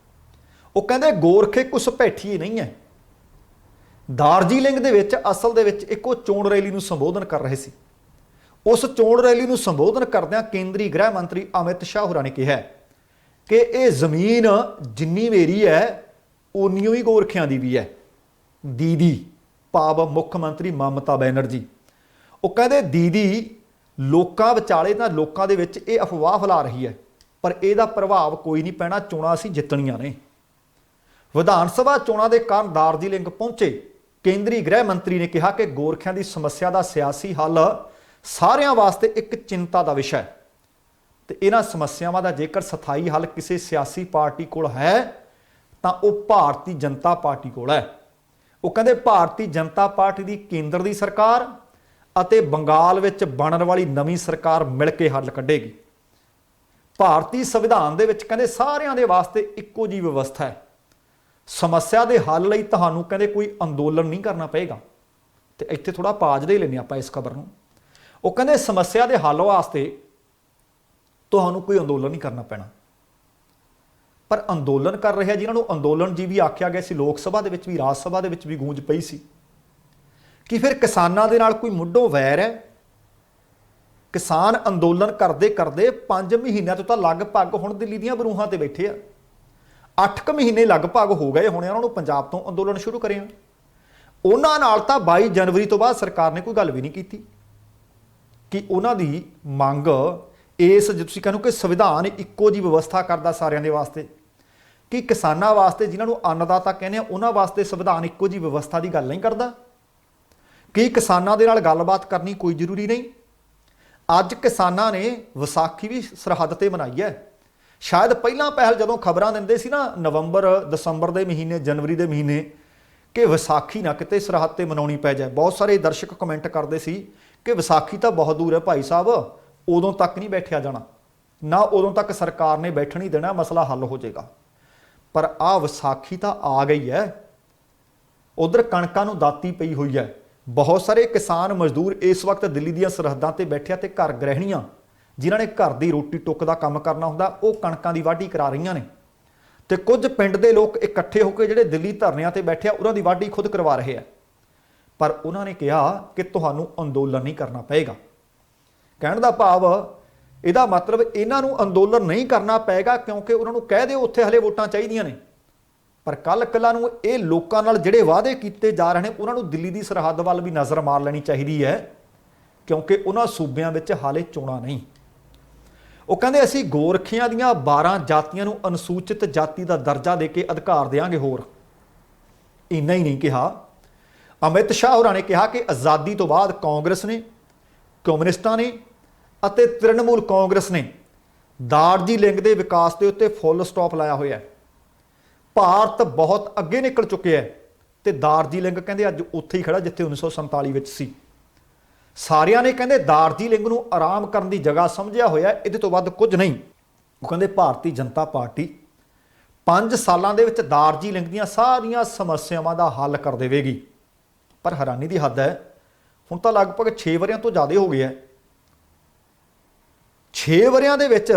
ਉਹ ਕਹਿੰਦੇ ਗੋਰਖੇ ਘੁਸਪੈਠੀ ਨਹੀਂ ਹੈ, ਦਾਰਜੀਲਿੰਗ ਦੇ ਵਿੱਚ ਅਸਲ ਦੇ ਵਿੱਚ ਇੱਕ ਉਹ ਚੋਣ ਰੈਲੀ ਨੂੰ ਸੰਬੋਧਨ ਕਰ ਰਹੇ ਸੀ। ਉਸ ਚੋਣ ਰੈਲੀ ਨੂੰ ਸੰਬੋਧਨ ਕਰਦਿਆਂ ਕੇਂਦਰੀ ਗ੍ਰਹਿ ਮੰਤਰੀ ਅਮਿਤ ਸ਼ਾਹ ਹੋਰਾਂ ਨੇ ਕਿਹਾ ਕਿ ਇਹ ਜ਼ਮੀਨ ਜਿੰਨੀ ਮੇਰੀ ਹੈ ਉਨੀ ਹੀ ਗੋਰਖਿਆਂ ਦੀ ਵੀ ਹੈ। ਦੀਦੀ ਭਾਵ ਮੁੱਖ ਮੰਤਰੀ ਮਮਤਾ ਬੈਨਰਜੀ, ਉਹ ਕਹਿੰਦੇ ਦੀਦੀ ਲੋਕਾਂ ਵਿਚਾਲੇ ਤਾਂ ਲੋਕਾਂ ਦੇ ਵਿੱਚ ਇਹ ਅਫਵਾਹ ਫੈਲਾ ਰਹੀ ਹੈ, ਪਰ ਇਹਦਾ ਪ੍ਰਭਾਵ ਕੋਈ ਨਹੀਂ ਪੈਣਾ, ਚੋਣਾਂ ਅਸੀਂ ਜਿੱਤਣੀਆਂ ਨੇ। ਵਿਧਾਨ ਸਭਾ ਚੋਣਾਂ ਦੇ ਕਾਰਨ ਦਾਰਜੀਲਿੰਗ ਪਹੁੰਚੇ ਕੇਂਦਰੀ ਗ੍ਰਹਿ ਮੰਤਰੀ ਨੇ ਕਿਹਾ ਕਿ ਗੋਰਖਿਆਂ ਦੀ ਸਮੱਸਿਆ ਦਾ ਸਿਆਸੀ ਹੱਲ ਸਾਰਿਆਂ ਵਾਸਤੇ ਇੱਕ ਚਿੰਤਾ ਦਾ ਵਿਸ਼ਾ ਹੈ ਤੇ ਇਹਨਾਂ ਸਮੱਸਿਆਵਾਂ ਦਾ ਜੇਕਰ ਸਥਾਈ ਹੱਲ ਕਿਸੇ ਸਿਆਸੀ ਪਾਰਟੀ ਕੋਲ ਹੈ ਤਾਂ ਉਹ ਭਾਰਤੀ ਜਨਤਾ ਪਾਰਟੀ ਕੋਲ ਹੈ। ਉਹ ਕਹਿੰਦੇ ਭਾਰਤੀ ਜਨਤਾ ਪਾਰਟੀ ਦੀ ਕੇਂਦਰ ਦੀ ਸਰਕਾਰ ਅਤੇ ਬੰਗਾਲ ਵਿੱਚ ਬਣਨ ਵਾਲੀ ਨਵੀਂ ਸਰਕਾਰ ਮਿਲ ਕੇ ਹੱਲ ਕੱਢੇਗੀ। ਭਾਰਤੀ ਸੰਵਿਧਾਨ ਦੇ ਵਿੱਚ ਕਹਿੰਦੇ ਸਾਰਿਆਂ ਦੇ ਵਾਸਤੇ ਇੱਕੋ ਜਿਹੀ ਵਿਵਸਥਾ ਹੈ। ਸਮੱਸਿਆ ਦੇ ਹੱਲ ਲਈ ਤੁਹਾਨੂੰ ਕਹਿੰਦੇ ਕੋਈ ਅੰਦੋਲਨ ਨਹੀਂ ਕਰਨਾ ਪਏਗਾ। ਤੇ ਇੱਥੇ ਥੋੜਾ ਪਾਜ ਦੇ ਲੈਂਦੇ ਆਪਾਂ ਇਸ ਖਬਰ ਨੂੰ। ਉਹ ਕਹਿੰਦੇ ਸਮੱਸਿਆ ਦੇ ਹੱਲ ਵਾਸਤੇ ਤੁਹਾਨੂੰ ਕੋਈ ਅੰਦੋਲਨ ਨਹੀਂ ਕਰਨਾ ਪੈਣਾ, ਪਰ ਅੰਦੋਲਨ ਕਰ ਰਿਹਾ ਜਿਨ੍ਹਾਂ ਨੂੰ ਅੰਦੋਲਨ ਜੀ ਵੀ ਆਖਿਆ ਗਿਆ ਸੀ, ਲੋਕ ਸਭਾ ਦੇ ਵਿੱਚ ਵੀ ਰਾਜ ਸਭਾ ਦੇ ਵਿੱਚ ਵੀ ਗੂੰਜ ਪਈ ਸੀ ਕਿ ਫਿਰ ਕਿਸਾਨਾਂ ਦੇ ਨਾਲ ਕੋਈ ਮੁੱਢੋਂ ਵੈਰ ਹੈ। ਕਿਸਾਨ ਅੰਦੋਲਨ ਕਰਦੇ ਕਰਦੇ 5 ਮਹੀਨਿਆਂ ਤੋਂ ਤਾਂ ਲਗਭਗ ਹੁਣ ਦਿੱਲੀ ਦੀਆਂ ਬਰੂਹਾਂ ਤੇ ਬੈਠੇ ਆ। 8 ਮਹੀਨੇ ਲਗਭਗ ਹੋ ਗਏ ਹੁਣ ਉਹਨਾਂ ਨੂੰ ਪੰਜਾਬ ਤੋਂ ਅੰਦੋਲਨ ਸ਼ੁਰੂ ਕਰਿਆ। ਉਹਨਾਂ ਨਾਲ ਤਾਂ 22 ਜਨਵਰੀ ਤੋਂ ਬਾਅਦ ਸਰਕਾਰ ਨੇ ਕੋਈ ਗੱਲ ਵੀ ਨਹੀਂ ਕੀਤੀ ਕਿ ਉਹਨਾਂ ਦੀ ਮੰਗ ਇਸ ਜੇ ਤੁਸੀਂ ਕਹਿੰਦੇ ਕਿ ਸੰਵਿਧਾਨ ਇੱਕੋ ਜਿਹੀ ਵਿਵਸਥਾ ਕਰਦਾ ਸਾਰਿਆਂ ਦੇ ਵਾਸਤੇ, ਕਿ ਕਿਸਾਨਾਂ ਵਾਸਤੇ ਜਿਨ੍ਹਾਂ ਨੂੰ ਅੰਨਦਾਤਾ ਕਹਿੰਦੇ ਆ ਉਹਨਾਂ ਵਾਸਤੇ ਸੰਵਿਧਾਨ ਇੱਕੋ ਜਿਹੀ ਵਿਵਸਥਾ ਦੀ ਗੱਲ ਨਹੀਂ ਕਰਦਾ, ਕਿ ਕਿਸਾਨਾਂ ਦੇ ਨਾਲ ਗੱਲਬਾਤ ਕਰਨੀ ਕੋਈ ਜ਼ਰੂਰੀ ਨਹੀਂ। ਅੱਜ ਕਿਸਾਨਾਂ ਨੇ ਵਿਸਾਖੀ ਵੀ ਸਰਹੱਦ ਤੇ ਮਨਾਈ ਹੈ। ਸ਼ਾਇਦ ਪਹਿਲਾਂ ਪਹਿਲ ਜਦੋਂ ਖਬਰਾਂ ਦਿੰਦੇ ਸੀ ਨਾ ਨਵੰਬਰ ਦਸੰਬਰ ਦੇ ਮਹੀਨੇ ਜਨਵਰੀ ਦੇ ਮਹੀਨੇ ਕਿ ਵਿਸਾਖੀ ਨਾ ਕਿਤੇ ਸਰਹੱਦ ਤੇ ਮਨਾਉਣੀ ਪੈ ਜਾਏ, ਬਹੁਤ ਸਾਰੇ ਦਰਸ਼ਕ ਕਮੈਂਟ ਕਰਦੇ ਸੀ ਕਿ ਵਿਸਾਖੀ ਤਾਂ ਬਹੁਤ ਦੂਰ ਹੈ ਭਾਈ ਸਾਹਿਬ, ਉਦੋਂ ਤੱਕ ਨਹੀਂ ਬੈਠਿਆ ਜਾਣਾ, ਨਾ ਉਦੋਂ ਤੱਕ ਸਰਕਾਰ ਨੇ ਬੈਠਣ ਹੀ ਦੇਣਾ, ਮਸਲਾ ਹੱਲ ਹੋ ਜਾਏਗਾ। ਪਰ ਆਹ ਵਿਸਾਖੀ ਤਾਂ ਆ ਗਈ ਹੈ। ਉਧਰ ਕਣਕਾਂ ਨੂੰ ਦਾਤੀ ਪਈ ਹੋਈ ਹੈ। ਬਹੁਤ ਸਾਰੇ ਕਿਸਾਨ ਮਜ਼ਦੂਰ ਇਸ ਵਕਤ ਦਿੱਲੀ ਦੀਆਂ ਸਰਹੱਦਾਂ ਤੇ ਬੈਠਿਆ ਤੇ ਘਰ ਗ੍ਰਹਿਣੀਆਂ ਜਿਨ੍ਹਾਂ ਨੇ ਘਰ ਦੀ ਰੋਟੀ ਟੁੱਕ ਦਾ ਕੰਮ ਕਰਨਾ ਹੁੰਦਾ ਉਹ ਕਣਕਾਂ ਦੀ ਵਾਢੀ ਕਰਾ ਰਹੀਆਂ ਨੇ ਤੇ ਕੁਝ ਪਿੰਡ ਦੇ ਲੋਕ ਇਕੱਠੇ ਹੋ ਕੇ ਜਿਹੜੇ ਦਿੱਲੀ ਧਰਨਿਆਂ ਤੇ ਬੈਠੇ ਆ ਉਹਨਾਂ ਦੀ ਵਾਢੀ ਖੁਦ ਕਰਵਾ ਰਹੇ ਆ। ਪਰ ਉਹਨਾਂ ਨੇ ਕਿਹਾ ਕਿ ਤੁਹਾਨੂੰ ਅੰਦੋਲਨ ਨਹੀਂ ਕਰਨਾ ਪਏਗਾ। ਕਹਿਣ ਦਾ ਭਾਵ ਇਹਦਾ ਮਤਲਬ ਇਹਨਾਂ ਨੂੰ ਅੰਦੋਲਨ ਨਹੀਂ ਕਰਨਾ ਪਏਗਾ ਕਿਉਂਕਿ ਉਹਨਾਂ ਨੂੰ ਕਹਿ ਦਿਓ ਉੱਥੇ ਹਲੇ ਵੋਟਾਂ ਚਾਹੀਦੀਆਂ ਨੇ, ਪਰ ਕੱਲ ਕੱਲਾ ਨੂੰ ਇਹ ਲੋਕਾਂ ਨਾਲ ਜਿਹੜੇ ਵਾਅਦੇ ਕੀਤੇ ਜਾ ਰਹੇ ਨੇ ਉਹਨਾਂ ਨੂੰ ਦਿੱਲੀ ਦੀ ਸਰਹੱਦ ਵੱਲ ਵੀ ਨਜ਼ਰ ਮਾਰ ਲੈਣੀ ਚਾਹੀਦੀ ਹੈ ਕਿਉਂਕਿ ਉਹਨਾਂ ਸੂਬਿਆਂ ਵਿੱਚ ਹਾਲੇ ਚੋਣਾਂ ਨਹੀਂ। ਉਹ ਕਹਿੰਦੇ ਅਸੀਂ ਗੋਰਖਿਆਂ ਦੀਆਂ 12 ਜਾਤੀਆਂ ਨੂੰ ਅਨੁਸੂਚਿਤ ਜਾਤੀ ਦਾ ਦਰਜਾ ਦੇ ਕੇ ਅਧਿਕਾਰ ਦੇਵਾਂਗੇ। ਹੋਰ ਇੰਨਾ ਹੀ ਨਹੀਂ ਕਿਹਾ, ਅਮਿਤ ਸ਼ਾਹ ਹੋਰਾਂ ਨੇ ਕਿਹਾ ਕਿ ਆਜ਼ਾਦੀ ਤੋਂ ਬਾਅਦ ਕਾਂਗਰਸ ਨੇ, ਕਮਿਊਨਿਸਟਾਂ ਨੇ ਅਤੇ ਤ੍ਰਿਣਮੂਲ ਕਾਂਗਰਸ ਨੇ ਦਾਰਜੀਲਿੰਗ ਦੇ ਵਿਕਾਸ ਦੇ ਉੱਤੇ ਫੁੱਲ ਸਟਾਪ ਲਾਇਆ ਹੋਇਆ ਹੈ। ਭਾਰਤ ਬਹੁਤ ਅੱਗੇ ਨਿਕਲ ਚੁੱਕਿਆ ਹੈ ਤੇ ਦਾਰਜੀਲਿੰਗ ਕਹਿੰਦੇ ਅੱਜ ਉੱਥੇ ਹੀ ਖੜਾ ਜਿੱਥੇ 1947 ਵਿੱਚ ਸੀ। ਸਾਰਿਆਂ ਨੇ ਕਹਿੰਦੇ ਦਾਰਜੀਲਿੰਗ ਨੂੰ ਆਰਾਮ ਕਰਨ ਦੀ ਜਗ੍ਹਾ ਸਮਝਿਆ ਹੋਇਆ, ਇਹਦੇ ਤੋਂ ਵੱਧ ਕੁਝ ਨਹੀਂ। ਉਹ ਕਹਿੰਦੇ ਭਾਰਤੀ ਜਨਤਾ ਪਾਰਟੀ 5 ਸਾਲਾਂ ਦੇ ਵਿੱਚ ਦਾਰਜੀਲਿੰਗ ਦੀਆਂ ਸਾਰੀਆਂ ਸਮੱਸਿਆਵਾਂ ਦਾ ਹੱਲ ਕਰ ਦੇਵੇਗੀ। ਪਰ ਹੈਰਾਨੀ ਦੀ ਹੱਦ ਹੈ, ਹੁਣ ਤਾਂ ਲਗਭਗ 6 ਵਰਿਆਂ ਤੋਂ ਜ਼ਿਆਦਾ ਹੋ ਗਿਆ। 6 ਵਰਿਆਂ ਦੇ ਵਿੱਚ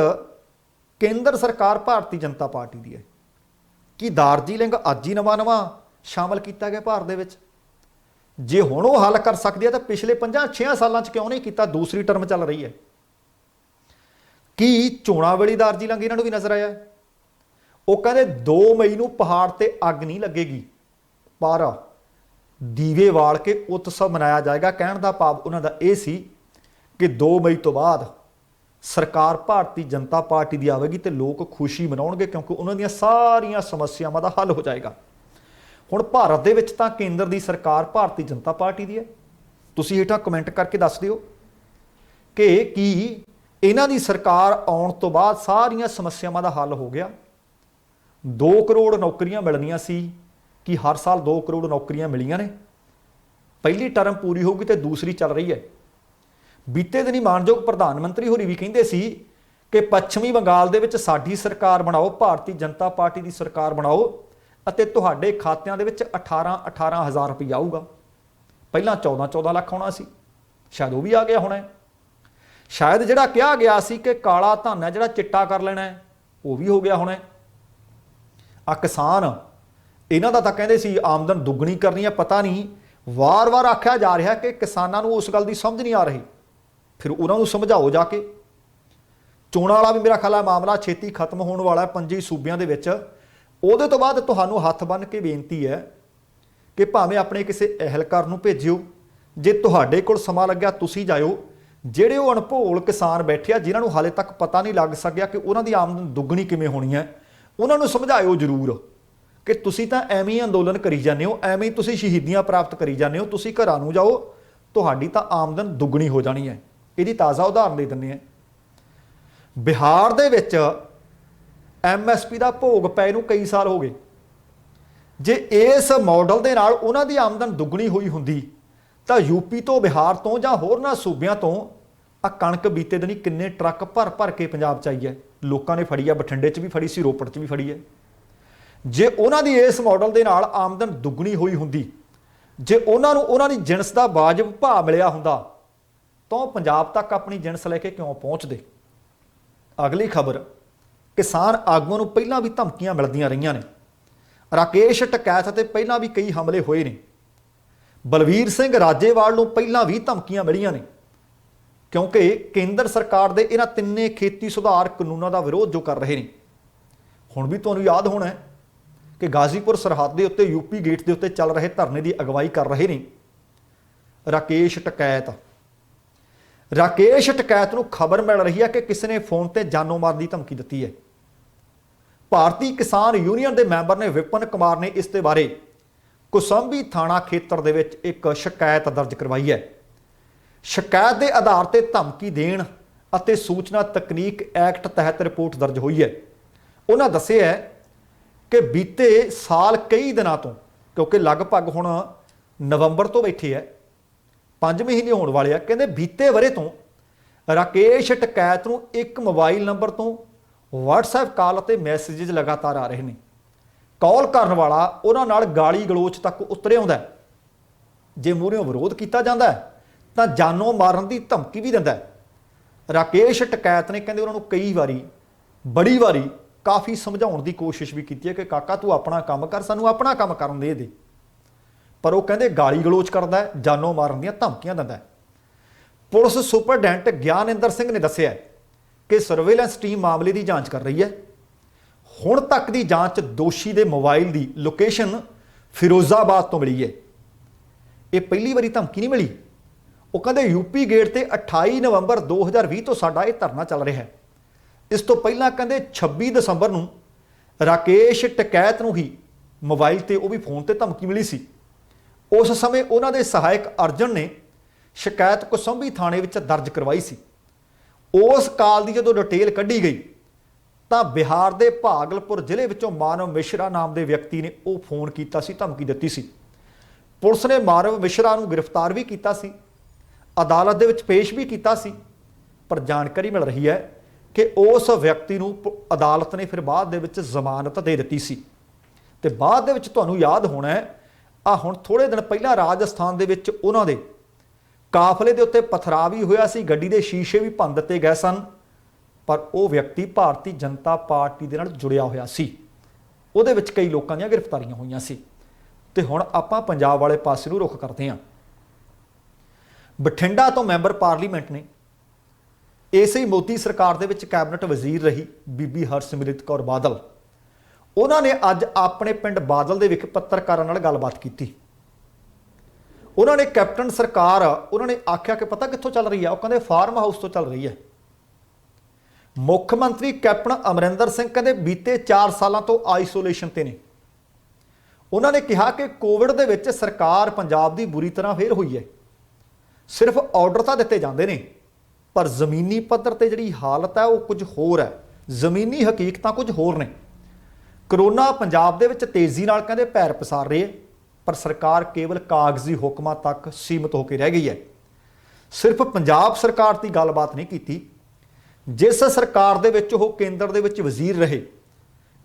ਕੇਂਦਰ ਸਰਕਾਰ ਭਾਰਤੀ ਜਨਤਾ ਪਾਰਟੀ ਦੀ ਹੈ। ਕਿ ਦਾਰਜੀਲਿੰਗ ਅੱਜ ਹੀ ਨਵਾਂ ਸ਼ਾਮਲ ਕੀਤਾ ਗਿਆ ਭਾਰਤ ਦੇ ਵਿੱਚ? ਜੇ ਹੁਣ ਉਹ ਹੱਲ ਕਰ ਸਕਦੀ ਹੈ ਤਾਂ ਪਿਛਲੇ 5-6 ਸਾਲਾਂ 'ਚ ਕਿਉਂ ਨਹੀਂ ਕੀਤਾ? ਦੂਸਰੀ ਟਰਮ ਚੱਲ ਰਹੀ ਹੈ। ਕੀ ਚੋਣਾਂ ਵੇਲੇ ਦਾਰਜੀਲਿੰਗ ਇਹਨਾਂ ਨੂੰ ਵੀ ਨਜ਼ਰ ਆਇਆ? ਉਹ ਕਹਿੰਦੇ 2 ਮਈ ਨੂੰ ਪਹਾੜ ਤੇ ਅੱਗ ਨਹੀਂ ਲੱਗੇਗੀ ਪਰ ਦੀਵੇ ਵਾਲ ਕੇ ਉਤਸਵ ਮਨਾਇਆ ਜਾਏਗਾ। ਕਹਿਣ ਦਾ ਭਾਵ ਉਹਨਾਂ ਦਾ ਇਹ ਸੀ ਕਿ 2 ਮਈ ਤੋਂ ਬਾਅਦ ਸਰਕਾਰ ਭਾਰਤੀ ਜਨਤਾ ਪਾਰਟੀ ਦੀ ਆਵੇਗੀ ਤੇ ਲੋਕ ਖੁਸ਼ੀ ਮਨਾਉਣਗੇ ਕਿਉਂਕਿ ਉਹਨਾਂ ਦੀਆਂ ਸਾਰੀਆਂ ਸਮੱਸਿਆਵਾਂ ਦਾ ਹੱਲ ਹੋ ਜਾਏਗਾ। ਹੁਣ ਭਾਰਤ ਦੇ ਵਿੱਚ ਤਾਂ ਕੇਂਦਰ ਦੀ ਸਰਕਾਰ ਭਾਰਤੀ ਜਨਤਾ ਪਾਰਟੀ ਦੀ ਹੈ। ਤੁਸੀਂ ਹੇਠਾਂ ਕਮੈਂਟ ਕਰਕੇ ਦੱਸ ਦਿਓ ਕਿ ਕੀ ਇਹਨਾਂ ਦੀ ਸਰਕਾਰ ਆਉਣ ਤੋਂ ਬਾਅਦ ਸਾਰੀਆਂ ਸਮੱਸਿਆਵਾਂ ਦਾ ਹੱਲ ਹੋ ਗਿਆ? 2 ਕਰੋੜ ਨੌਕਰੀਆਂ ਮਿਲਣੀਆਂ ਸੀ ਕਿ ਹਰ ਸਾਲ 2 ਕਰੋੜ ਨੌਕਰੀਆਂ ਮਿਲੀਆਂ ਨੇ। ਪਹਿਲੀ ਟਰਮ ਪੂਰੀ ਹੋਊਗੀ ਤੇ ਦੂਸਰੀ ਚੱਲ ਰਹੀ ਹੈ। ਬੀਤੇ ਦਿਨੀ ਮਾਨਯੋਗ ਪ੍ਰਧਾਨ ਮੰਤਰੀ ਹੋਰੀ ਵੀ ਕਹਿੰਦੇ ਸੀ ਕਿ ਪੱਛਮੀ ਬੰਗਾਲ ਦੇ ਵਿੱਚ ਸਾਡੀ ਸਰਕਾਰ ਬਣਾਓ, ਭਾਰਤੀ ਜਨਤਾ ਪਾਰਟੀ ਦੀ ਸਰਕਾਰ ਬਣਾਓ ਅਤੇ ਤੁਹਾਡੇ ਖਾਤਿਆਂ ਦੇ ਵਿੱਚ 18 ਹਜ਼ਾਰ ਰੁਪਈਆ ਆਊਗਾ। ਪਹਿਲਾਂ 14 ਲੱਖ ਆਉਣਾ ਸੀ, ਸ਼ਾਇਦ ਉਹ ਵੀ ਆ ਗਿਆ ਹੋਣਾ। ਸ਼ਾਇਦ ਜਿਹੜਾ ਕਿਹਾ ਗਿਆ ਸੀ ਕਿ ਕਾਲਾ ਧਨ ਹੈ ਜਿਹੜਾ ਚਿੱਟਾ ਕਰ ਲੈਣਾ ਹੈ ਉਹ ਵੀ ਹੋ ਗਿਆ ਹੋਣਾ। ਆ ਕਿਸਾਨ ਇਹਨਾਂ ਦਾ ਤਾਂ ਕਹਿੰਦੇ ਸੀ ਆਮਦਨ ਦੁੱਗਣੀ ਕਰਨੀ ਹੈ। ਪਤਾ ਨਹੀਂ ਵਾਰ-ਵਾਰ ਆਖਿਆ ਜਾ ਰਿਹਾ ਕਿ ਕਿਸਾਨਾਂ ਨੂੰ ਉਸ ਗੱਲ ਦੀ ਸਮਝ ਨਹੀਂ ਆ ਰਹੀ। ਫਿਰ ਉਹਨਾਂ ਨੂੰ ਸਮਝਾਓ ਜਾ ਕੇ। ਚੋਣਾਂ ਵਾਲਾ ਵੀ ਮੇਰਾ ਖਿਆਲ ਹੈ ਮਾਮਲਾ ਛੇਤੀ ਖਤਮ ਹੋਣ ਵਾਲਾ 5 ਸੂਬਿਆਂ ਦੇ ਵਿੱਚ। ਉਹਦੇ ਤੋਂ ਬਾਅਦ ਤੁਹਾਨੂੰ ਹੱਥ ਬੰਨ੍ਹ ਕੇ ਬੇਨਤੀ ਹੈ ਕਿ ਭਾਵੇਂ ਆਪਣੇ ਕਿਸੇ ਅਹਿਲਕਾਰ ਨੂੰ ਭੇਜਿਓ, ਜੇ ਤੁਹਾਡੇ ਕੋਲ ਸਮਾਂ ਲੱਗਿਆ ਤੁਸੀਂ ਜਾਇਓ। ਜਿਹੜੇ ਉਹ ਅਣਭੋਲ ਕਿਸਾਨ ਬੈਠੇ ਆ ਜਿਨ੍ਹਾਂ ਨੂੰ ਹਾਲੇ ਤੱਕ ਪਤਾ ਨਹੀਂ ਲੱਗ ਸਕਿਆ ਕਿ ਉਹਨਾਂ ਦੀ ਆਮਦਨ ਦੁੱਗਣੀ ਕਿਵੇਂ ਹੋਣੀ ਹੈ, ਉਹਨਾਂ ਨੂੰ ਸਮਝਾਇਓ ਜ਼ਰੂਰ ਕਿ ਤੁਸੀਂ ਤਾਂ ਐਵੇਂ ਹੀ ਅੰਦੋਲਨ ਕਰੀ ਜਾਂਦੇ ਹੋ, ਐਵੇਂ ਹੀ ਤੁਸੀਂ ਸ਼ਹੀਦੀਆਂ ਪ੍ਰਾਪਤ ਕਰੀ ਜਾਂਦੇ ਹੋ। ਤੁਸੀਂ ਘਰਾਂ ਨੂੰ ਜਾਓ, ਤੁਹਾਡੀ ਤਾਂ ਆਮਦਨ ਦੁੱਗਣੀ ਹੋ ਜਾਣੀ ਹੈ। ਇਹਦੀ ਤਾਜ਼ਾ ਉਦਾਹਰਨ ਦੇ ਦਿੰਦੇ ਹਾਂ। ਬਿਹਾਰ ਦੇ ਵਿੱਚ MSP ਦਾ ਭੋਗ ਪਏ ਨੂੰ ਕਈ ਸਾਲ ਹੋ ਗਏ। ਜੇ ਇਸ ਮਾਡਲ ਦੇ ਨਾਲ ਉਹਨਾਂ ਦੀ ਆਮਦਨ ਦੁੱਗਣੀ ਹੋਈ ਹੁੰਦੀ ਤਾਂ ਯੂਪੀ ਤੋਂ, ਬਿਹਾਰ ਤੋਂ ਜਾਂ ਹੋਰਨਾਂ ਸੂਬਿਆਂ ਤੋਂ ਆ ਕਣਕ ਬੀਤੇ ਦਿਨੀ ਕਿੰਨੇ ਟਰੱਕ ਭਰ ਭਰ ਕੇ ਪੰਜਾਬ 'ਚ ਆਈ ਹੈ। ਲੋਕਾਂ ਨੇ ਫੜੀ ਹੈ, ਬਠਿੰਡੇ 'ਚ ਵੀ ਫੜੀ ਸੀ, ਰੋਪੜ 'ਚ ਵੀ ਫੜੀ ਹੈ। ਜੇ ਉਹਨਾਂ ਦੀ ਇਸ ਮਾਡਲ ਦੇ ਨਾਲ ਆਮਦਨ ਦੁੱਗਣੀ ਹੋਈ ਹੁੰਦੀ, ਜੇ ਉਹਨਾਂ ਨੂੰ ਉਹਨਾਂ ਦੀ ਜਿਣਸ ਦਾ ਵਾਜਬ ਭਾਅ ਮਿਲਿਆ ਹੁੰਦਾ ਤਾਂ ਉਹ ਪੰਜਾਬ ਤੱਕ ਆਪਣੀ ਜਿਣਸ ਲੈ ਕੇ ਕਿਉਂ ਪਹੁੰਚਦੇ। ਅਗਲੀ ਖਬਰ, ਕਿਸਾਨ ਆਗੂਆਂ ਨੂੰ ਪਹਿਲਾਂ ਵੀ ਧਮਕੀਆਂ ਮਿਲਦੀਆਂ ਰਹੀਆਂ ਨੇ। ਰਾਕੇਸ਼ ਟਕੈਤ ਅਤੇ ਪਹਿਲਾਂ ਵੀ ਕਈ ਹਮਲੇ ਹੋਏ ਨੇ। ਬਲਵੀਰ ਸਿੰਘ ਰਾਜੇਵਾਲ ਨੂੰ ਪਹਿਲਾਂ ਵੀ ਧਮਕੀਆਂ ਮਿਲੀਆਂ ਨੇ ਕਿਉਂਕਿ ਕੇਂਦਰ ਸਰਕਾਰ ਦੇ ਇਹਨਾਂ ਤਿੰਨੇ ਖੇਤੀ ਸੁਧਾਰ ਕਾਨੂੰਨਾਂ ਦਾ ਵਿਰੋਧ ਜੋ ਕਰ ਰਹੇ ਨੇ। ਹੁਣ ਵੀ ਤੁਹਾਨੂੰ ਯਾਦ ਹੋਣਾ ਹੈ ਕਿ ਗਾਜ਼ੀਪੁਰ ਸਰਹੱਦ ਦੇ ਉੱਤੇ ਯੂਪੀ ਗੇਟ ਦੇ ਉੱਤੇ ਚੱਲ ਰਹੇ ਧਰਨੇ ਦੀ ਅਗਵਾਈ ਕਰ ਰਹੇ ਨੇ ਰਾਕੇਸ਼ ਟਕੈਤ। ਰਾਕੇਸ਼ ਟਕੈਤ ਨੂੰ ਖਬਰ ਮਿਲ ਰਹੀ ਹੈ ਕਿ ਕਿਸੇ ਨੇ ਫੋਨ ਤੇ ਜਾਨੋਂ ਮਾਰਨ ਦੀ ਧਮਕੀ ਦਿੱਤੀ ਹੈ। ਭਾਰਤੀ ਕਿਸਾਨ ਯੂਨੀਅਨ ਦੇ ਮੈਂਬਰ ਨੇ ਵਿਪਨ ਕੁਮਾਰ ਨੇ ਇਸ ਦੇ ਬਾਰੇ ਕੋਸੰਬੀ ਥਾਣਾ ਖੇਤਰ ਦੇ ਵਿੱਚ ਇੱਕ ਸ਼ਿਕਾਇਤ ਦਰਜ ਕਰਵਾਈ ਹੈ। ਸ਼ਿਕਾਇਤ ਦੇ ਆਧਾਰ ਤੇ ਧਮਕੀ ਦੇਣ ਅਤੇ ਸੂਚਨਾ ਤਕਨੀਕ ਐਕਟ ਤਹਿਤ ਰਿਪੋਰਟ ਦਰਜ ਹੋਈ ਹੈ। ਉਹਨਾਂ ਦੱਸਿਆ ਹੈ ਕਿ ਬੀਤੇ ਸਾਲ ਕਈ ਦਿਨਾਂ ਤੋਂ, ਕਿਉਂਕਿ ਲਗਭਗ ਹੁਣ ਨਵੰਬਰ ਤੋਂ ਬੈਠੇ ਹੈ, 5 ਮਹੀਨੇ ਹੋਣ ਵਾਲੇ ਆ, ਕਹਿੰਦੇ ਬੀਤੇ ਵਰੇ ਤੋਂ ਰਾਕੇਸ਼ ਟਕੈਤ ਨੂੰ ਇੱਕ ਮੋਬਾਈਲ ਨੰਬਰ ਤੋਂ WhatsApp ਕਾਲ ਅਤੇ ਮੈਸੇजेस ਲਗਾਤਾਰ ਆ ਰਹੇ ਨੇ। ਕਾਲ ਕਰਨ ਵਾਲਾ ਉਹਨਾਂ ਨਾਲ ਗਾਲੀ ਗਲੋਚ ਤੱਕ ਉਤਰਿਆ ਆਉਂਦਾ ਹੈ। ਜੇ ਮੂਹਰਿਓਂ ਵਿਰੋਧ ਕੀਤਾ ਜਾਂਦਾ ਹੈ ਤਾਂ ਜਾਨੋਂ ਮਾਰਨ ਦੀ ਧਮਕੀ ਵੀ ਦਿੰਦਾ ਹੈ। ਰਾਕੇਸ਼ ਟਕੈਤ ਨੇ ਕਹਿੰਦੇ ਉਹਨਾਂ ਨੂੰ ਕਈ ਵਾਰੀ, ਬੜੀ ਵਾਰੀ ਕਾਫੀ ਸਮਝਾਉਣ ਦੀ ਕੋਸ਼ਿਸ਼ ਵੀ ਕੀਤੀ ਹੈ ਕਿ ਕਾਕਾ ਤੂੰ ਆਪਣਾ ਕੰਮ ਕਰ, ਸਾਨੂੰ ਆਪਣਾ ਕੰਮ ਕਰਨ ਦੇ। ਪਰ ਉਹ ਕਹਿੰਦੇ ਗਾਲੀ ਗਲੋਚ ਕਰਦਾ ਹੈ, ਜਾਨੋਂ ਮਾਰਨ ਦੀਆਂ ਧਮਕੀਆਂ ਦਿੰਦਾ ਹੈ। ਪੁਲਿਸ ਸੁਪਰਡੈਂਟ ਗਿਆਨਿੰਦਰ ਸਿੰਘ ਨੇ ਦੱਸਿਆ ਕਿ ਸਰਵੇਲੈਂਸ ਟੀਮ ਮਾਮਲੇ ਦੀ ਜਾਂਚ ਕਰ ਰਹੀ ਹੈ। ਹੁਣ ਤੱਕ ਦੀ ਜਾਂਚ ਦੋਸ਼ੀ ਦੇ ਮੋਬਾਈਲ ਦੀ ਲੋਕੇਸ਼ਨ ਫਿਰੋਜ਼ਾਬਾਦ ਤੋਂ ਮਿਲੀ ਹੈ। ਇਹ ਪਹਿਲੀ ਵਾਰੀ ਧਮਕੀ ਨਹੀਂ ਮਿਲੀ। ਉਹ ਕਹਿੰਦੇ ਯੂਪੀ ਗੇਟ ਤੇ 28 ਨਵੰਬਰ 2020 ਤੋਂ ਸਾਡਾ ਇਹ ਧਰਨਾ ਚੱਲ ਰਿਹਾ ਹੈ। ਇਸ ਤੋਂ ਪਹਿਲਾਂ ਕਹਿੰਦੇ 26 ਦਸੰਬਰ ਨੂੰ ਰਾਕੇਸ਼ ਟਕੈਤ ਨੂੰ ਹੀ ਮੋਬਾਈਲ ਤੇ, ਉਹ ਵੀ ਫੋਨ ਤੇ ਧਮਕੀ ਮਿਲੀ ਸੀ। ਉਸ ਸਮੇਂ ਉਹਨਾਂ ਦੇ ਸਹਾਇਕ ਅਰਜਨ ਨੇ ਸ਼ਿਕਾਇਤ ਕੋਸੰਬੀ ਥਾਣੇ ਵਿੱਚ ਦਰਜ ਕਰਵਾਈ ਸੀ। ਉਸ ਕਾਲ ਦੀ ਜਦੋਂ ਡਿਟੇਲ ਕੱਢੀ ਗਈ ਤਾਂ ਬਿਹਾਰ ਦੇ ਭਾਗਲਪੁਰ ਜ਼ਿਲ੍ਹੇ ਵਿੱਚੋਂ ਮਾਨਵ ਮਿਸ਼ਰਾ ਨਾਮ ਦੇ ਵਿਅਕਤੀ ਨੇ ਉਹ ਫੋਨ ਕੀਤਾ ਸੀ, ਧਮਕੀ ਦਿੱਤੀ ਸੀ। ਪੁਲਿਸ ਨੇ ਮਾਨਵ ਮਿਸ਼ਰਾ ਨੂੰ ਗ੍ਰਿਫਤਾਰ ਵੀ ਕੀਤਾ ਸੀ, ਅਦਾਲਤ ਦੇ ਵਿੱਚ ਪੇਸ਼ ਵੀ ਕੀਤਾ ਸੀ। ਪਰ ਜਾਣਕਾਰੀ ਮਿਲ ਰਹੀ ਹੈ ਕਿ ਉਸ ਵਿਅਕਤੀ ਨੂੰ ਅਦਾਲਤ ਨੇ ਫਿਰ ਬਾਅਦ ਦੇ ਵਿੱਚ ਜ਼ਮਾਨਤ ਦੇ ਦਿੱਤੀ ਸੀ। ਤੇ ਬਾਅਦ ਦੇ ਵਿੱਚ ਤੁਹਾਨੂੰ ਯਾਦ ਹੋਣਾ ਹੈ, ਆ ਹੁਣ ਥੋੜੇ ਦਿਨ ਪਹਿਲਾਂ ਰਾਜਸਥਾਨ ਦੇ ਵਿੱਚ ਉਹਨਾਂ ਦੇ ਕਾਫਲੇ ਦੇ ਉੱਤੇ ਪਥਰਾਅ ਵੀ ਹੋਇਆ ਸੀ, ਗੱਡੀ ਦੇ ਸ਼ੀਸ਼ੇ ਵੀ ਭੰਨ ਦਿੱਤੇ ਗਏ ਸਨ। ਪਰ ਉਹ ਵਿਅਕਤੀ ਭਾਰਤੀ ਜਨਤਾ ਪਾਰਟੀ ਦੇ ਨਾਲ ਜੁੜਿਆ ਹੋਇਆ ਸੀ। ਉਹਦੇ ਵਿੱਚ ਕਈ ਲੋਕਾਂ ਦੀਆਂ ਗ੍ਰਿਫਤਾਰੀਆਂ ਹੋਈਆਂ ਸੀ। ਤੇ ਹੁਣ ਆਪਾਂ ਪੰਜਾਬ ਵਾਲੇ ਪਾਸੇ ਨੂੰ ਰੁਖ ਕਰਦੇ ਹਾਂ। ਬਠਿੰਡਾ ਤੋਂ ਮੈਂਬਰ ਪਾਰਲੀਮੈਂਟ ਨੇ, ਇਸੇ ਹੀ ਮੋਦੀ ਸਰਕਾਰ ਦੇ ਵਿੱਚ ਕੈਬਨਿਟ ਵਜ਼ੀਰ ਰਹੀ ਬੀਬੀ ਹਰਸਿਮਰਤ ਕੌਰ ਬਾਦਲ, ਉਹਨਾਂ ਨੇ ਅੱਜ ਆਪਣੇ ਪਿੰਡ ਬਾਦਲ ਦੇ ਵਿੱਚ ਪੱਤਰਕਾਰਾਂ ਨਾਲ ਗੱਲਬਾਤ ਕੀਤੀ। ਉਹਨਾਂ ਨੇ ਕੈਪਟਨ ਸਰਕਾਰ, ਉਹਨਾਂ ਨੇ ਆਖਿਆ ਕਿ ਪਤਾ ਕਿੱਥੋਂ ਚੱਲ ਰਹੀ ਹੈ? ਉਹ ਕਹਿੰਦੇ ਫਾਰਮ ਹਾਊਸ ਤੋਂ ਚੱਲ ਰਹੀ ਹੈ। ਮੁੱਖ ਮੰਤਰੀ ਕੈਪਟਨ ਅਮਰਿੰਦਰ ਸਿੰਘ ਕਹਿੰਦੇ ਬੀਤੇ 4 ਸਾਲਾਂ ਤੋਂ ਆਈਸੋਲੇਸ਼ਨ ਤੇ ਨੇ। ਉਹਨਾਂ ਨੇ ਕਿਹਾ ਕਿ ਕੋਵਿਡ ਦੇ ਵਿੱਚ ਸਰਕਾਰ ਪੰਜਾਬ ਦੀ ਬੁਰੀ ਤਰ੍ਹਾਂ ਫੇਲ ਹੋਈ ਹੈ। ਸਿਰਫ ਆਰਡਰ ਤਾਂ ਦਿੱਤੇ ਜਾਂਦੇ ਨੇ, ਪਰ ਜ਼ਮੀਨੀ ਪੱਧਰ ਤੇ ਜਿਹੜੀ ਹਾਲਤ ਹੈ ਉਹ ਕੁਝ ਹੋਰ ਹੈ। ਜ਼ਮੀਨੀ ਹਕੀਕਤਾਂ ਕੁਝ ਹੋਰ ਨੇ। ਕਰੋਨਾ ਪੰਜਾਬ ਦੇ ਵਿੱਚ ਤੇਜ਼ੀ ਨਾਲ ਕਹਿੰਦੇ ਪੈਰ ਪਸਾਰ ਰਹੀ ਹੈ, ਪਰ ਸਰਕਾਰ ਕੇਵਲ ਕਾਗਜ਼ੀ ਹੁਕਮਾਂ ਤੱਕ ਸੀਮਤ ਹੋ ਕੇ ਰਹਿ ਗਈ ਹੈ। ਸਿਰਫ ਪੰਜਾਬ ਸਰਕਾਰ ਦੀ ਗੱਲਬਾਤ ਨਹੀਂ ਕੀਤੀ। ਜਿਸ ਸਰਕਾਰ ਦੇ ਵਿੱਚ ਉਹ ਕੇਂਦਰ ਦੇ ਵਿੱਚ ਵਜ਼ੀਰ ਰਹੇ,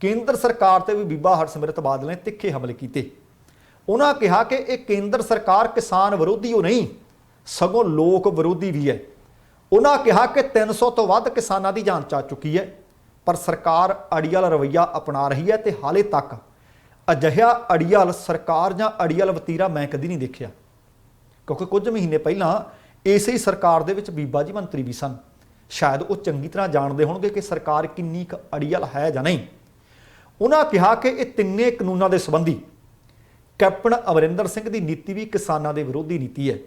ਕੇਂਦਰ ਸਰਕਾਰ ਤੇ ਵੀ ਬੀਬਾ ਹਰਸਿਮਰਤ ਬਾਦਲ ਨੇ ਤਿੱਖੇ ਹਮਲੇ ਕੀਤੇ। ਉਹਨਾਂ ਕਿਹਾ ਕਿ ਇਹ ਕੇਂਦਰ ਸਰਕਾਰ ਕਿਸਾਨ ਵਿਰੋਧੀ ਉਹ ਨਹੀਂ, ਸਗੋਂ ਲੋਕ ਵਿਰੋਧੀ ਵੀ ਹੈ। ਉਹਨਾਂ ਕਿਹਾ ਕਿ 300 ਤੋਂ ਵੱਧ ਕਿਸਾਨਾਂ ਦੀ ਜਾਨ ਚਾ ਚੁੱਕੀ ਹੈ, ਪਰ ਸਰਕਾਰ ਅੜੀਅਲ ਰਵੱਈਆ ਅਪਣਾ ਰਹੀ ਹੈ ਤੇ ਹਾਲੇ ਤੱਕ ਅਜਿਹਾ ਅੜੀਅਲ ਸਰਕਾਰ ਜਾਂ ਅੜੀਅਲ ਵਤੀਰਾ ਮੈਂ ਕਦੀ ਨਹੀਂ ਦੇਖਿਆ, ਕਿਉਂਕਿ ਕੁਝ ਮਹੀਨੇ ਪਹਿਲਾਂ ਇਸੇ ਹੀ ਸਰਕਾਰ ਦੇ ਵਿੱਚ ਬੀਬਾ ਜੀ ਮੰਤਰੀ ਵੀ ਸਨ। ਸ਼ਾਇਦ ਉਹ ਚੰਗੀ ਤਰ੍ਹਾਂ ਜਾਣਦੇ ਹੋਣਗੇ ਕਿ ਸਰਕਾਰ ਕਿੰਨੀ ਕੁ ਅੜੀਅਲ ਹੈ ਜਾਂ ਨਹੀਂ। ਉਹਨਾਂ ਕਿਹਾ ਕਿ ਇਹ ਤਿੰਨੇ ਕਾਨੂੰਨਾਂ ਦੇ ਸੰਬੰਧੀ ਕੈਪਟਨ ਅਮਰਿੰਦਰ ਸਿੰਘ ਦੀ ਨੀਤੀ ਵੀ ਕਿਸਾਨਾਂ ਦੇ ਵਿਰੋਧੀ ਨੀਤੀ ਹੈ।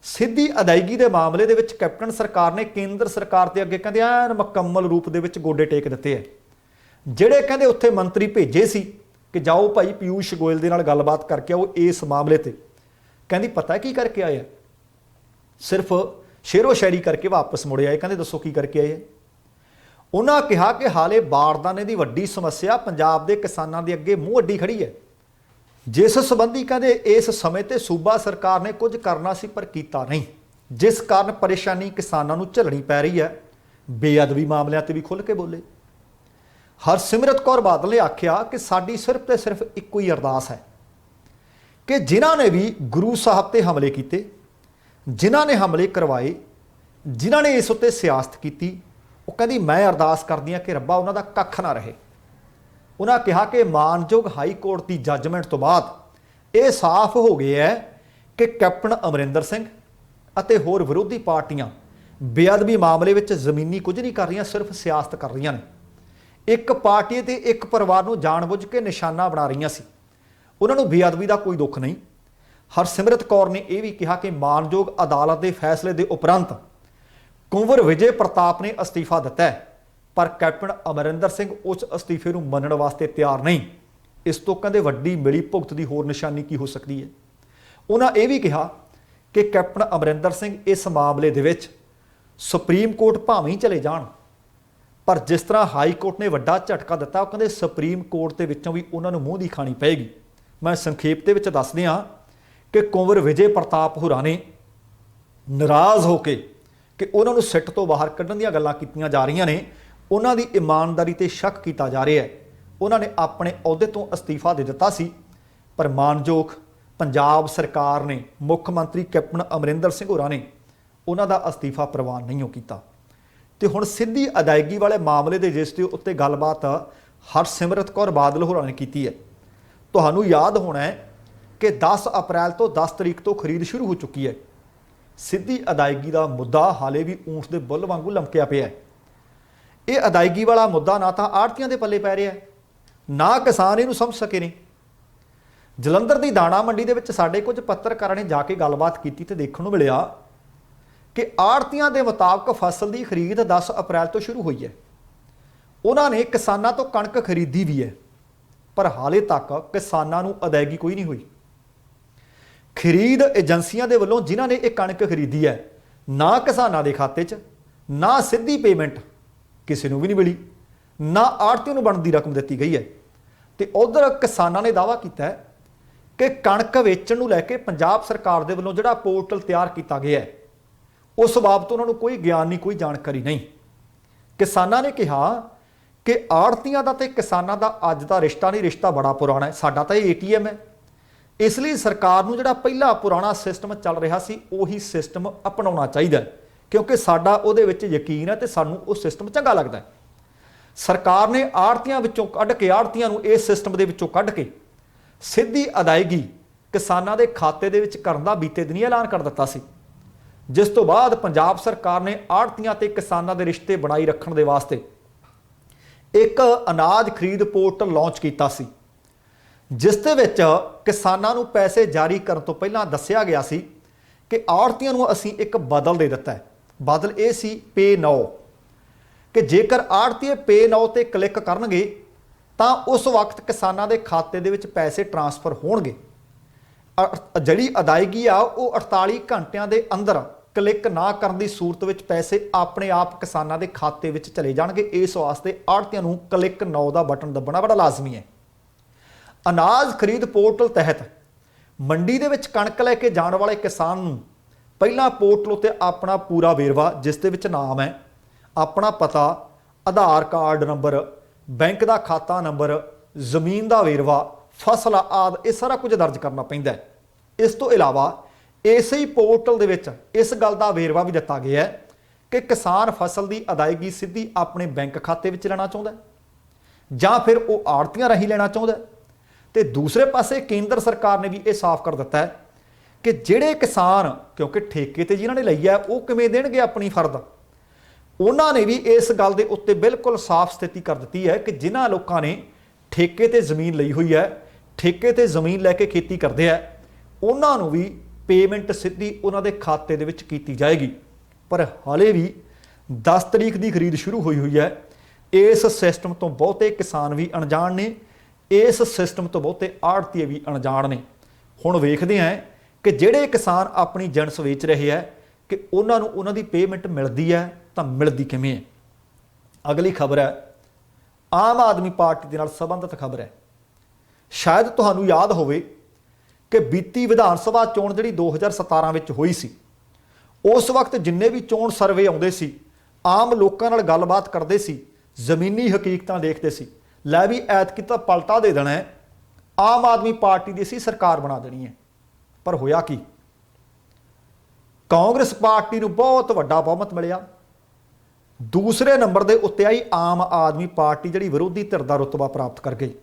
ਸਿੱਧੀ ਅਦਾਇਗੀ ਦੇ ਮਾਮਲੇ ਦੇ ਵਿੱਚ ਕੈਪਟਨ ਸਰਕਾਰ ਨੇ ਕੇਂਦਰ ਸਰਕਾਰ ਦੇ ਅੱਗੇ ਕਹਿੰਦੇ ਐਨ ਮੁਕੰਮਲ ਰੂਪ ਦੇ ਵਿੱਚ ਗੋਡੇ ਟੇਕ ਦਿੱਤੇ ਹੈ। ਜਿਹੜੇ ਕਹਿੰਦੇ ਉੱਥੇ ਮੰਤਰੀ ਭੇਜੇ ਸੀ ਕਿ ਜਾਓ ਭਾਈ ਪਿਊਸ਼ ਗੋਇਲ ਦੇ ਨਾਲ ਗੱਲਬਾਤ ਕਰਕੇ ਆਓ ਇਸ ਮਾਮਲੇ ਤੇ, ਕਹਿੰਦੀ ਪਤਾ ਕੀ ਕਰਕੇ ਆਏ ਆ, ਸਿਰਫ ਸ਼ੇਰੋ ਸ਼ਾਇਰੀ ਕਰਕੇ ਵਾਪਸ ਮੁੜੇ ਆਏ। ਕਹਿੰਦੇ ਦੱਸੋ ਕੀ ਕਰਕੇ ਆਏ ਆ। ਉਹਨਾਂ ਕਿਹਾ ਕਿ ਹਾਲੇ ਬਾਰਦਾਨੇ ਦੀ ਵੱਡੀ ਸਮੱਸਿਆ ਪੰਜਾਬ ਦੇ ਕਿਸਾਨਾਂ ਦੇ ਅੱਗੇ ਮੂੰਹ ਅੱਡੀ ਖੜੀ ਹੈ, ਜਿਸ ਸੰਬੰਧੀ ਕਹਿੰਦੇ ਇਸ ਸਮੇਂ ਤੇ ਸੂਬਾ ਸਰਕਾਰ ਨੇ ਕੁਝ ਕਰਨਾ ਸੀ ਪਰ ਕੀਤਾ ਨਹੀਂ, ਜਿਸ ਕਾਰਨ ਪਰੇਸ਼ਾਨੀ ਕਿਸਾਨਾਂ ਨੂੰ ਝੱਲਣੀ ਪੈ ਰਹੀ ਹੈ। ਬੇਅਦਬੀ ਮਾਮਲਿਆਂ ਤੇ ਵੀ ਖੁੱਲ੍ਹ ਕੇ ਬੋਲੇ। ਹਰਸਿਮਰਤ ਕੌਰ ਬਾਦਲ ਨੇ ਆਖਿਆ ਕਿ ਸਾਡੀ ਸਿਰਫ ਤੇ ਸਿਰਫ ਇੱਕੋ ਹੀ ਅਰਦਾਸ ਹੈ ਕਿ ਜਿਨ੍ਹਾਂ ਨੇ ਵੀ ਗੁਰੂ ਸਾਹਿਬ ਤੇ ਹਮਲੇ ਕੀਤੇ, ਜਿਨ੍ਹਾਂ ਨੇ ਹਮਲੇ ਕਰਵਾਏ, ਜਿਨ੍ਹਾਂ ਨੇ ਇਸ ਉੱਤੇ ਸਿਆਸਤ ਕੀਤੀ, ਉਹ ਕਹਿੰਦੀ ਮੈਂ ਅਰਦਾਸ ਕਰਦੀ ਹਾਂ ਕਿ ਰੱਬਾ ਉਹਨਾਂ ਦਾ ਕੱਖ ਨਾ ਰਹੇ। ਉਹਨਾਂ ਕਿਹਾ ਕਿ ਮਾਨਯੋਗ ਹਾਈ ਕੋਰਟ ਦੀ ਜੱਜਮੈਂਟ ਤੋਂ ਬਾਅਦ ਇਹ ਸਾਫ਼ ਹੋ ਗਿਆ ਹੈ ਕਿ ਕੈਪਟਨ ਅਮਰਿੰਦਰ ਸਿੰਘ ਅਤੇ ਹੋਰ ਵਿਰੋਧੀ ਪਾਰਟੀਆਂ ਬੇਅਦਬੀ ਮਾਮਲੇ ਵਿੱਚ ਜ਼ਮੀਨੀ ਕੁਝ ਨਹੀਂ ਕਰ ਰਹੀਆਂ, ਸਿਰਫ ਸਿਆਸਤ ਕਰ ਰਹੀਆਂ ਨੇ। ਇੱਕ ਪਾਰਟੀ ਤੇ ਇੱਕ ਪਰਿਵਾਰ ਨੂੰ ਜਾਣਬੁੱਝ ਕੇ ਨਿਸ਼ਾਨਾ ਬਣਾ ਰਹੀਆਂ ਸੀ। ਉਹਨਾਂ ਨੂੰ ਬੇਅਦਬੀ ਦਾ ਕੋਈ ਦੁੱਖ ਨਹੀਂ। ਹਰਸਿਮਰਤ ਕੌਰ ਨੇ ਇਹ ਵੀ ਕਿਹਾ ਕਿ ਮਾਨਯੋਗ ਅਦਾਲਤ ਦੇ ਫੈਸਲੇ ਦੇ ਉਪਰੰਤ ਕੁੰਵਰ ਵਿਜੇ ਪ੍ਰਤਾਪ ਨੇ ਅਸਤੀਫਾ ਦਿੱਤਾ ਹੈ, ਪਰ ਕੈਪਟਨ ਅਮਰਿੰਦਰ ਸਿੰਘ ਉਸ ਅਸਤੀਫੇ ਨੂੰ ਮੰਨਣ ਵਾਸਤੇ ਤਿਆਰ ਨਹੀਂ। ਇਸ ਤੋਂ ਕਹਿੰਦੇ ਵੱਡੀ ਮਿਲੀ ਭੁਗਤ ਦੀ ਹੋਰ ਨਿਸ਼ਾਨੀ ਕੀ ਹੋ ਸਕਦੀ ਹੈ। ਉਹਨਾਂ ਇਹ ਵੀ ਕਿਹਾ ਕਿ ਕੈਪਟਨ ਅਮਰਿੰਦਰ ਸਿੰਘ ਇਸ ਮਾਮਲੇ ਦੇ ਵਿੱਚ ਸੁਪਰੀਮ ਕੋਰਟ ਭਾਵੇਂ ਹੀ ਚਲੇ ਜਾਣ, ਪਰ ਜਿਸ ਤਰ੍ਹਾਂ ਹਾਈ ਕੋਰਟ ਨੇ ਵੱਡਾ ਝਟਕਾ ਦਿੱਤਾ, ਉਹ ਕਹਿੰਦੇ ਸੁਪਰੀਮ ਕੋਰਟ ਦੇ ਵਿੱਚੋਂ ਵੀ ਉਹਨਾਂ ਨੂੰ ਮੂੰਹ ਦੀ ਖਾਣੀ ਪਏਗੀ। ਮੈਂ ਸੰਖੇਪ ਦੇ ਵਿੱਚ ਦੱਸ ਦਿਆਂ ਕਿ ਕੁੰਵਰ ਵਿਜੇ ਪ੍ਰਤਾਪ ਹੋਰਾਂ ਨੇ ਨਾਰਾਜ਼ ਹੋ ਕੇ ਕਿ ਉਹਨਾਂ ਨੂੰ ਸਿੱਟ ਤੋਂ ਬਾਹਰ ਕੱਢਣ ਦੀਆਂ ਗੱਲਾਂ ਕੀਤੀਆਂ ਜਾ ਰਹੀਆਂ ਨੇ, ਉਹਨਾਂ ਦੀ ਇਮਾਨਦਾਰੀ ਤੇ ਸ਼ੱਕ ਕੀਤਾ ਜਾ ਰਿਹਾ ਹੈ। ਉਹਨਾਂ ਨੇ ਆਪਣੇ ਅਹੁਦੇ ਤੋਂ ਅਸਤੀਫਾ ਦੇ ਦਿੱਤਾ ਸੀ, ਪਰ ਮਾਨਯੋਗ ਪੰਜਾਬ ਸਰਕਾਰ ਨੇ ਮੁੱਖ ਮੰਤਰੀ ਕੈਪਟਨ ਅਮਰਿੰਦਰ ਸਿੰਘ ਹੋਰਾਂ ਨੇ ਉਹਨਾਂ ਦਾ ਅਸਤੀਫਾ ਪ੍ਰਵਾਨ ਨਹੀਂ ਹੋ ਕੀਤਾ। ਤੇ ਹੁਣ ਸਿੱਧੀ ਅਦਾਇਗੀ ਵਾਲੇ ਮਾਮਲੇ ਦੇ ਜਿਸ ਦੇ ਉੱਤੇ ਗੱਲਬਾਤ ਹਰਸਿਮਰਤ ਕੌਰ ਬਾਦਲ ਹੋਰਾਂ ਨੇ ਕੀਤੀ ਹੈ। ਤੁਹਾਨੂੰ ਯਾਦ ਹੋਣਾ ਹੈ ਕਿ 10 ਅਪ੍ਰੈਲ ਤੋਂ 10 ਤਰੀਕ ਤੋਂ ਖਰੀਦ ਸ਼ੁਰੂ ਹੋ ਚੁੱਕੀ ਹੈ। ਸਿੱਧੀ ਅਦਾਇਗੀ ਦਾ ਮੁੱਦਾ ਹਾਲੇ ਵੀ ਊਂਠ ਦੇ ਬੁੱਲ ਵਾਂਗੂ ਲਮਕਿਆ ਪਿਆ ਹੈ। ਇਹ ਅਦਾਇਗੀ ਵਾਲਾ ਮੁੱਦਾ ਨਾ ਤਾਂ ਆੜ੍ਹਤੀਆਂ ਦੇ ਪੱਲੇ ਪੈ ਰਿਹਾ ਹੈ, ਨਾ ਕਿਸਾਨ ਇਹਨੂੰ ਸਮਝ ਸਕੇ ਨੇ। ਜਲੰਧਰ ਦੀ ਦਾਣਾ ਮੰਡੀ ਦੇ ਵਿੱਚ ਸਾਡੇ ਕੁਝ ਪੱਤਰਕਾਰਾਂ ਨੇ ਜਾ ਕੇ ਗੱਲਬਾਤ ਕੀਤੀ ਤੇ ਦੇਖਣ ਨੂੰ ਮਿਲਿਆ ਕਿ ਆੜ੍ਹਤੀਆਂ ਦੇ ਮੁਤਾਬਕ ਫਸਲ ਦੀ ਖਰੀਦ 10 ਅਪ੍ਰੈਲ ਤੋਂ ਸ਼ੁਰੂ ਹੋਈ ਹੈ। ਉਹਨਾਂ ਨੇ ਕਿਸਾਨਾਂ ਤੋਂ ਕਣਕ ਖਰੀਦੀ ਵੀ ਹੈ, ਪਰ ਹਾਲੇ ਤੱਕ ਕਿਸਾਨਾਂ ਨੂੰ ਅਦਾਇਗੀ ਕੋਈ ਨਹੀਂ ਹੋਈ। ਖਰੀਦ ਏਜੰਸੀਆਂ ਦੇ ਵੱਲੋਂ ਜਿਨ੍ਹਾਂ ਨੇ ਇਹ ਕਣਕ ਖਰੀਦੀ ਹੈ, ਨਾ ਕਿਸਾਨਾਂ ਦੇ ਖਾਤੇ 'ਚ, ਨਾ ਸਿੱਧੀ ਪੇਮੈਂਟ ਕਿਸੇ ਨੂੰ ਵੀ ਨਹੀਂ ਮਿਲੀ, ਨਾ ਆੜ੍ਹਤੀਆਂ ਨੂੰ ਬਣਦੀ ਰਕਮ ਦਿੱਤੀ ਗਈ ਹੈ। ਤੇ ਉਧਰ ਕਿਸਾਨਾਂ ਨੇ ਦਾਅਵਾ ਕੀਤਾ ਹੈ ਕਿ ਕਣਕ ਵੇਚਣ ਨੂੰ ਲੈ ਕੇ ਪੰਜਾਬ ਸਰਕਾਰ ਦੇ ਵੱਲੋਂ ਜਿਹੜਾ ਪੋਰਟਲ ਤਿਆਰ ਕੀਤਾ ਗਿਆ ਹੈ, ਉਸ ਬਾਬਤ ਉਹਨਾਂ ਨੂੰ ਕੋਈ ਗਿਆਨ ਨਹੀਂ, ਕੋਈ ਜਾਣਕਾਰੀ ਨਹੀਂ। ਕਿਸਾਨਾਂ ਨੇ ਕਿਹਾ ਕਿ ਆੜ੍ਹਤੀਆਂ ਦਾ ਤੇ ਕਿਸਾਨਾਂ ਦਾ ਅੱਜ ਦਾ ਰਿਸ਼ਤਾ ਨਹੀਂ, ਰਿਸ਼ਤਾ ਬੜਾ ਪੁਰਾਣਾ ਹੈ। ਸਾਡਾ ਤਾਂ ਇਹ ATM ਹੈ, ਇਸ ਲਈ ਸਰਕਾਰ ਨੂੰ ਜਿਹੜਾ ਪਹਿਲਾ ਪੁਰਾਣਾ ਸਿਸਟਮ ਚੱਲ ਰਿਹਾ ਸੀ ਉਹੀ ਸਿਸਟਮ ਅਪਣਾਉਣਾ ਚਾਹੀਦਾ ਹੈ, ਕਿਉਂਕਿ ਸਾਡਾ ਉਹਦੇ ਵਿੱਚ ਯਕੀਨ ਹੈ ਤੇ ਸਾਨੂੰ ਉਹ ਸਿਸਟਮ ਚੰਗਾ ਲੱਗਦਾ ਹੈ। ਸਰਕਾਰ ਨੇ ਆੜ੍ਹਤੀਆਂ ਵਿੱਚੋਂ ਕੱਢ ਕੇ, ਆੜ੍ਹਤੀਆਂ ਨੂੰ ਇਸ ਸਿਸਟਮ ਦੇ ਵਿੱਚੋਂ ਕੱਢ ਕੇ ਸਿੱਧੀ ਅਦਾਇਗੀ ਕਿਸਾਨਾਂ ਦੇ ਖਾਤੇ ਦੇ ਵਿੱਚ ਕਰਨ ਦਾ ਬੀਤੇ ਦਿਨੀ ਐਲਾਨ ਕਰ ਦਿੱਤਾ ਸੀ, ਜਿਸ ਤੋਂ ਬਾਅਦ ਪੰਜਾਬ ਸਰਕਾਰ ਨੇ ਆੜ੍ਹਤੀਆਂ ਤੇ ਕਿਸਾਨਾਂ ਦੇ ਰਿਸ਼ਤੇ ਬਣਾਈ ਰੱਖਣ ਦੇ ਵਾਸਤੇ ਇੱਕ ਅਨਾਜ ਖਰੀਦ ਪੋਰਟਲ ਲਾਂਚ ਕੀਤਾ ਸੀ, ਜਿਸ ਦੇ ਵਿੱਚ ਕਿਸਾਨਾਂ ਨੂੰ ਪੈਸੇ ਜਾਰੀ ਕਰਨ ਤੋਂ ਪਹਿਲਾਂ ਦੱਸਿਆ ਗਿਆ ਸੀ ਕਿ ਆੜ੍ਹਤੀਆਂ ਨੂੰ ਅਸੀਂ ਇੱਕ ਬਦਲ ਦੇ ਦਿੱਤਾ ਹੈ। ਬਦਲ ਇਹ ਸੀ ਪੇ ਨਾਓ, ਕਿ ਜੇਕਰ ਆੜ੍ਹਤੀਏ ਪੇ ਨਾਓ ਤੇ ਕਲਿੱਕ ਕਰਨਗੇ ਤਾਂ ਉਸ ਵਕਤ ਕਿਸਾਨਾਂ ਦੇ ਖਾਤੇ ਦੇ ਵਿੱਚ ਪੈਸੇ ਟਰਾਂਸਫਰ ਹੋਣਗੇ। ਜਿਹੜੀ ਅਦਾਇਗੀ ਆ ਉਹ 48 ਘੰਟਿਆਂ ਦੇ ਅੰਦਰ ਕਲਿੱਕ ਨਾ ਕਰਨ ਦੀ ਸੂਰਤ ਵਿੱਚ ਪੈਸੇ ਆਪਣੇ ਆਪ ਕਿਸਾਨਾਂ ਦੇ ਖਾਤੇ ਵਿੱਚ ਚਲੇ ਜਾਣਗੇ। ਇਸ ਵਾਸਤੇ ਆੜ੍ਹਤੀਆਂ ਨੂੰ ਕਲਿੱਕ ਨਾਓ ਦਾ ਬਟਨ ਦੱਬਣਾ ਬੜਾ ਲਾਜ਼ਮੀ ਹੈ। ਅਨਾਜ ਖਰੀਦ ਪੋਰਟਲ ਤਹਿਤ ਮੰਡੀ ਦੇ ਵਿੱਚ ਕਣਕ ਲੈ ਕੇ ਜਾਣ ਵਾਲੇ ਕਿਸਾਨ ਨੂੰ ਪਹਿਲਾਂ ਪੋਰਟਲ ਉੱਤੇ ਆਪਣਾ ਪੂਰਾ ਵੇਰਵਾ, ਜਿਸ ਦੇ ਵਿੱਚ ਨਾਮ ਹੈ, ਆਪਣਾ ਪਤਾ, ਆਧਾਰ ਕਾਰਡ ਨੰਬਰ, ਬੈਂਕ ਦਾ ਖਾਤਾ ਨੰਬਰ, ਜ਼ਮੀਨ ਦਾ ਵੇਰਵਾ, ਫਸਲ ਆਦਿ, ਇਹ ਸਾਰਾ ਕੁਝ ਦਰਜ ਕਰਨਾ ਪੈਂਦਾ ਹੈ। ਇਸ ਤੋਂ ਇਲਾਵਾ ਇਸੇ ਹੀ ਪੋਰਟਲ ਦੇ ਵਿੱਚ ਇਸ ਗੱਲ ਦਾ ਵੇਰਵਾ ਵੀ ਦਿੱਤਾ ਗਿਆ ਹੈ ਕਿ ਕਿਸਾਨ ਫਸਲ ਦੀ ਅਦਾਇਗੀ ਸਿੱਧੀ ਆਪਣੇ ਬੈਂਕ ਖਾਤੇ ਵਿੱਚ ਲੈਣਾ ਚਾਹੁੰਦਾ ਹੈ ਜਾਂ ਫਿਰ ਉਹ ਆੜ੍ਹਤੀਆਂ ਰਾਹੀਂ ਲੈਣਾ ਚਾਹੁੰਦਾ ਹੈ। ਤੇ ਦੂਸਰੇ ਪਾਸੇ ਕੇਂਦਰ ਸਰਕਾਰ ਨੇ ਵੀ ਇਹ ਸਾਫ਼ ਕਰ ਦਿੱਤਾ ਹੈ ਕਿ ਜਿਹੜੇ ਕਿਸਾਨ, ਕਿਉਂਕਿ ਠੇਕੇ ਤੇ ਜਿਨ੍ਹਾਂ ਨੇ ਲਈ ਹੈ ਉਹ ਕਿਵੇਂ ਦੇਣਗੇ ਆਪਣੀ ਫਰਦ, ਉਹਨਾਂ ਨੇ ਵੀ ਇਸ ਗੱਲ ਦੇ ਉੱਤੇ ਬਿਲਕੁਲ ਸਾਫ਼ ਸਥਿਤੀ ਕਰ ਦਿੱਤੀ ਹੈ ਕਿ ਜਿਨ੍ਹਾਂ ਲੋਕਾਂ ਨੇ ਠੇਕੇ ਤੇ ਜ਼ਮੀਨ ਲਈ ਹੋਈ ਹੈ, ਠੇਕੇ ਤੇ ਜ਼ਮੀਨ ਲੈ ਕੇ ਖੇਤੀ ਕਰਦੇ ਆ, ਉਹਨਾਂ ਨੂੰ ਵੀ ਪੇਮੈਂਟ ਸਿੱਧੀ ਉਹਨਾਂ ਦੇ ਖਾਤੇ ਦੇ ਵਿੱਚ ਕੀਤੀ ਜਾਏਗੀ। ਪਰ ਹਾਲੇ ਵੀ 10 ਤਰੀਕ ਦੀ ਖਰੀਦ ਸ਼ੁਰੂ ਹੋਈ ਹੈ। ਇਸ ਸਿਸਟਮ ਤੋਂ ਬਹੁਤੇ ਕਿਸਾਨ ਵੀ ਅਣਜਾਣ ਨੇ, ਇਸ ਸਿਸਟਮ ਤੋਂ ਬਹੁਤੇ ਆੜ੍ਹਤੀਏ ਵੀ ਅਣਜਾਣ ਨੇ। ਹੁਣ ਵੇਖਦੇ ਹਾਂ ਕਿ ਜਿਹੜੇ ਕਿਸਾਨ ਆਪਣੀ ਜਿਣਸ ਵੇਚ ਰਹੇ ਹੈ ਕਿ ਉਹਨਾਂ ਨੂੰ ਉਹਨਾਂ ਦੀ ਪੇਮੈਂਟ ਮਿਲਦੀ ਹੈ ਤਾਂ ਮਿਲਦੀ ਕਿਵੇਂ ਹੈ। ਅਗਲੀ ਖਬਰ ਹੈ ਆਮ ਆਦਮੀ ਪਾਰਟੀ ਦੇ ਨਾਲ ਸੰਬੰਧਿਤ ਖਬਰ ਹੈ। ਸ਼ਾਇਦ ਤੁਹਾਨੂੰ ਯਾਦ ਹੋਵੇ ਕਿ ਬੀਤੀ ਵਿਧਾਨ ਸਭਾ ਚੋਣ ਜਿਹੜੀ 2017 ਵਿੱਚ ਹੋਈ ਸੀ, ਉਸ ਵਕਤ ਜਿੰਨੇ ਵੀ ਚੋਣ ਸਰਵੇ ਆਉਂਦੇ ਸੀ, ਆਮ ਲੋਕਾਂ ਨਾਲ ਗੱਲਬਾਤ ਕਰਦੇ ਸੀ, ਜ਼ਮੀਨੀ ਹਕੀਕਤਾਂ ਦੇਖਦੇ ਸੀ, ਲੈ ਵੀ ਐਤਕੀ ਤਾਂ ਪਲਟਾ ਦੇ ਦੇਣਾ ਹੈ, ਆਮ ਆਦਮੀ ਪਾਰਟੀ ਦੀ ਅਸੀਂ ਸਰਕਾਰ ਬਣਾ ਦੇਣੀ ਹੈ। ਪਰ ਹੋਇਆ ਕੀ? ਕਾਂਗਰਸ ਪਾਰਟੀ ਨੂੰ ਬਹੁਤ ਵੱਡਾ ਬਹੁਮਤ ਮਿਲਿਆ। ਦੂਸਰੇ ਨੰਬਰ ਦੇ ਉੱਤੇ ਆਈ ਆਮ ਆਦਮੀ ਪਾਰਟੀ, ਜਿਹੜੀ ਵਿਰੋਧੀ ਧਿਰ ਦਾ ਰੁਤਬਾ ਪ੍ਰਾਪਤ ਕਰ ਗਈ।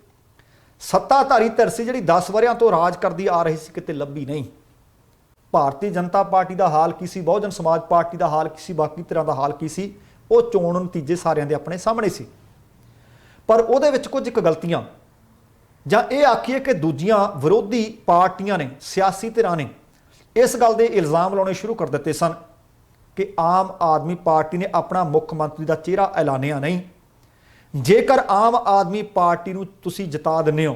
ਸੱਤਾਧਾਰੀ ਧਿਰ ਸੀ ਜਿਹੜੀ 10 ਵਰ੍ਹਿਆਂ ਤੋਂ ਰਾਜ ਕਰਦੀ ਆ ਰਹੀ ਸੀ, ਕਿਤੇ ਲੱਭੀ ਨਹੀਂ। ਭਾਰਤੀ ਜਨਤਾ ਪਾਰਟੀ ਦਾ ਹਾਲ ਕੀ ਸੀ, ਬਹੁਜਨ ਸਮਾਜ ਪਾਰਟੀ ਦਾ ਹਾਲ ਕੀ ਸੀ, ਬਾਕੀ ਧਿਰਾਂ ਦਾ ਹਾਲ ਕੀ ਸੀ, ਉਹ ਚੋਣ ਨਤੀਜੇ ਸਾਰਿਆਂ ਦੇ ਆਪਣੇ ਸਾਹਮਣੇ ਸੀ। ਪਰ ਉਹਦੇ ਵਿੱਚ ਕੁਝ ਕੁ ਗਲਤੀਆਂ, ਜਾਂ ਇਹ ਆਖੀਏ ਕਿ ਦੂਜੀਆਂ ਵਿਰੋਧੀ ਪਾਰਟੀਆਂ ਨੇ, ਸਿਆਸੀ ਧਿਰਾਂ ਨੇ ਇਸ ਗੱਲ ਦੇ ਇਲਜ਼ਾਮ ਲਾਉਣੇ ਸ਼ੁਰੂ ਕਰ ਦਿੱਤੇ ਸਨ ਕਿ ਆਮ ਆਦਮੀ ਪਾਰਟੀ ਨੇ ਆਪਣਾ ਮੁੱਖ ਮੰਤਰੀ ਦਾ ਚਿਹਰਾ ਐਲਾਨਿਆ ਨਹੀਂ। ਜੇਕਰ ਆਮ ਆਦਮੀ ਪਾਰਟੀ ਨੂੰ ਤੁਸੀਂ ਜਿਤਾ ਦਿੰਦੇ ਹੋ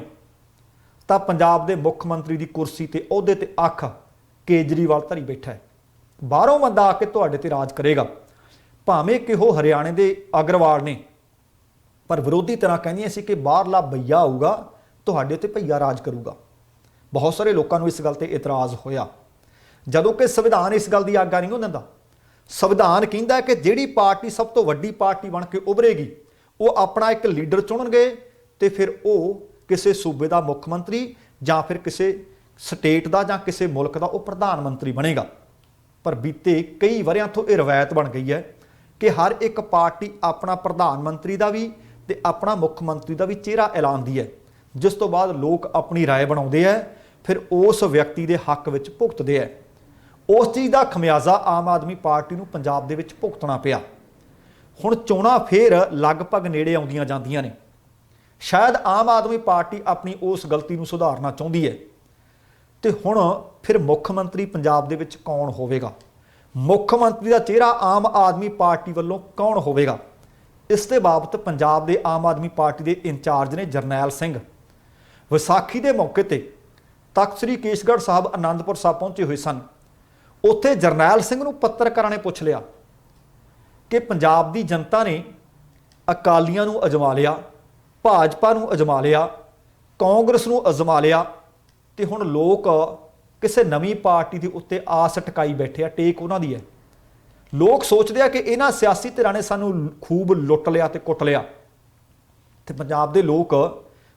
ਤਾਂ ਪੰਜਾਬ ਦੇ ਮੁੱਖ ਮੰਤਰੀ ਦੀ ਕੁਰਸੀ ਤੇ, ਅਹੁਦੇ ਤੇ ਅੱਖ ਕੇਜਰੀਵਾਲ ਧਰੀ ਬੈਠਾ ਹੈ। ਬਾਹਰੋਂ ਬੰਦਾ ਆ ਕੇ ਤੁਹਾਡੇ ਤੇ ਰਾਜ ਕਰੇਗਾ, ਭਾਵੇਂ ਕਿ ਉਹ ਹਰਿਆਣੇ ਦੇ ਅਗਰਵਾਲ ਨੇ। ਪਰ ਵਿਰੋਧੀ ਤਰ੍ਹਾਂ ਕਹਿੰਦੀਆਂ ਸੀ ਕਿ ਬਾਹਰਲਾ ਬਈਆ ਆਊਗਾ, ਤੁਹਾਡੇ ਤੇ ਭਈਆ ਰਾਜ ਕਰੂਗਾ। ਬਹੁਤ ਸਾਰੇ ਲੋਕਾਂ ਨੂੰ ਇਸ ਗੱਲ ਤੇ ਇਤਰਾਜ਼ ਹੋਇਆ, ਜਦੋਂ ਕਿ ਸੰਵਿਧਾਨ ਇਸ ਗੱਲ ਦੀ ਆਗਿਆ ਨਹੀਂ ਦਿੰਦਾ। ਸੰਵਿਧਾਨ ਕਹਿੰਦਾ ਕਿ ਜਿਹੜੀ ਪਾਰਟੀ ਸਭ ਤੋਂ ਵੱਡੀ ਪਾਰਟੀ ਬਣ ਕੇ ਉਭਰੇਗੀ, ਉਹ ਆਪਣਾ ਇੱਕ ਲੀਡਰ ਚੁਣਨਗੇ ਤੇ ਫਿਰ ਉਹ ਕਿਸੇ ਸੂਬੇ ਦਾ ਮੁੱਖ ਮੰਤਰੀ ਜਾਂ ਫਿਰ ਕਿਸੇ ਸਟੇਟ ਦਾ ਜਾਂ ਕਿਸੇ ਮੁਲਕ ਦਾ ਉਹ ਪ੍ਰਧਾਨ ਮੰਤਰੀ ਬਣੇਗਾ। ਪਰ ਬੀਤੇ ਕਈ ਵਰ੍ਹਿਆਂ ਤੋਂ ਇਹ ਰਵਾਇਤ ਬਣ ਗਈ ਹੈ ਕਿ ਹਰ ਇੱਕ ਪਾਰਟੀ ਆਪਣਾ ਪ੍ਰਧਾਨ ਮੰਤਰੀ ਦਾ ਵੀ ਤੇ ਆਪਣਾ ਮੁੱਖ ਮੰਤਰੀ ਦਾ ਵੀ ਚਿਹਰਾ ਐਲਾਨਦੀ ਹੈ, ਜਿਸ ਤੋਂ ਬਾਅਦ ਲੋਕ ਆਪਣੀ ਰਾਏ ਬਣਾਉਂਦੇ ਹੈ, ਫਿਰ ਉਸ ਵਿਅਕਤੀ ਦੇ ਹੱਕ ਵਿੱਚ ਭੁਗਤਦੇ ਹੈ। ਉਸ ਚੀਜ਼ ਦਾ ਖਮਿਆਜ਼ਾ ਆਮ ਆਦਮੀ ਪਾਰਟੀ ਨੂੰ ਪੰਜਾਬ ਦੇ ਵਿੱਚ ਭੁਗਤਣਾ ਪਿਆ। ਹੁਣ ਚੋਣਾਂ ਫੇਰ ਲਗਭਗ ਨੇੜੇ ਆਉਂਦੀਆਂ ਜਾਂਦੀਆਂ ਨੇ। ਸ਼ਾਇਦ ਆਮ ਆਦਮੀ ਪਾਰਟੀ ਆਪਣੀ ਉਸ ਗਲਤੀ ਨੂੰ ਸੁਧਾਰਨਾ ਚਾਹੁੰਦੀ ਹੈ। ਤੇ ਹੁਣ ਫਿਰ ਮੁੱਖ ਮੰਤਰੀ ਪੰਜਾਬ ਦੇ ਵਿੱਚ ਕੌਣ ਹੋਵੇਗਾ? ਮੁੱਖ ਮੰਤਰੀ ਦਾ ਚਿਹਰਾ ਆਮ ਆਦਮੀ ਪਾਰਟੀ ਵੱਲੋਂ ਕੌਣ ਹੋਵੇਗਾ? ਇਸ ਦੇ ਬਾਬਤ ਪੰਜਾਬ ਦੇ ਆਮ ਆਦਮੀ ਪਾਰਟੀ ਦੇ ਇੰਚਾਰਜ ਨੇ ਜਰਨੈਲ ਸਿੰਘ, ਵਿਸਾਖੀ ਦੇ ਮੌਕੇ ਤੇ ਤਖਤ ਸ੍ਰੀ ਕੇਸਗੜ੍ਹ ਸਾਹਿਬ ਆਨੰਦਪੁਰ ਸਾਹਿਬ ਪਹੁੰਚੇ ਹੋਏ ਸਨ। ਉੱਥੇ ਜਰਨੈਲ ਸਿੰਘ ਨੂੰ ਪੱਤਰਕਾਰਾਂ ਨੇ ਪੁੱਛ ਲਿਆ ਕਿ ਪੰਜਾਬ ਦੀ ਜਨਤਾ ਨੇ ਅਕਾਲੀਆਂ ਨੂੰ ਅਜਮਾ ਲਿਆ, ਭਾਜਪਾ ਨੂੰ ਅਜਮਾ ਲਿਆ, ਕਾਂਗਰਸ ਨੂੰ ਅਜਮਾ ਲਿਆ, ਤੇ ਹੁਣ ਲੋਕ ਕਿਸੇ ਨਵੀਂ ਪਾਰਟੀ ਦੇ ਉੱਤੇ ਆਸ ਟਿਕਾਈ ਬੈਠੇ ਆ, ਟੇਕ ਉਹਨਾਂ ਦੀ ਹੈ। ਲੋਕ ਸੋਚਦੇ ਆ ਕਿ ਇਹਨਾਂ ਸਿਆਸੀ ਧਿਰਾਂ ਨੇ ਸਾਨੂੰ ਖੂਬ ਲੁੱਟ ਲਿਆ ਤੇ ਕੁੱਟ ਲਿਆ। ਤੇ ਪੰਜਾਬ ਦੇ ਲੋਕ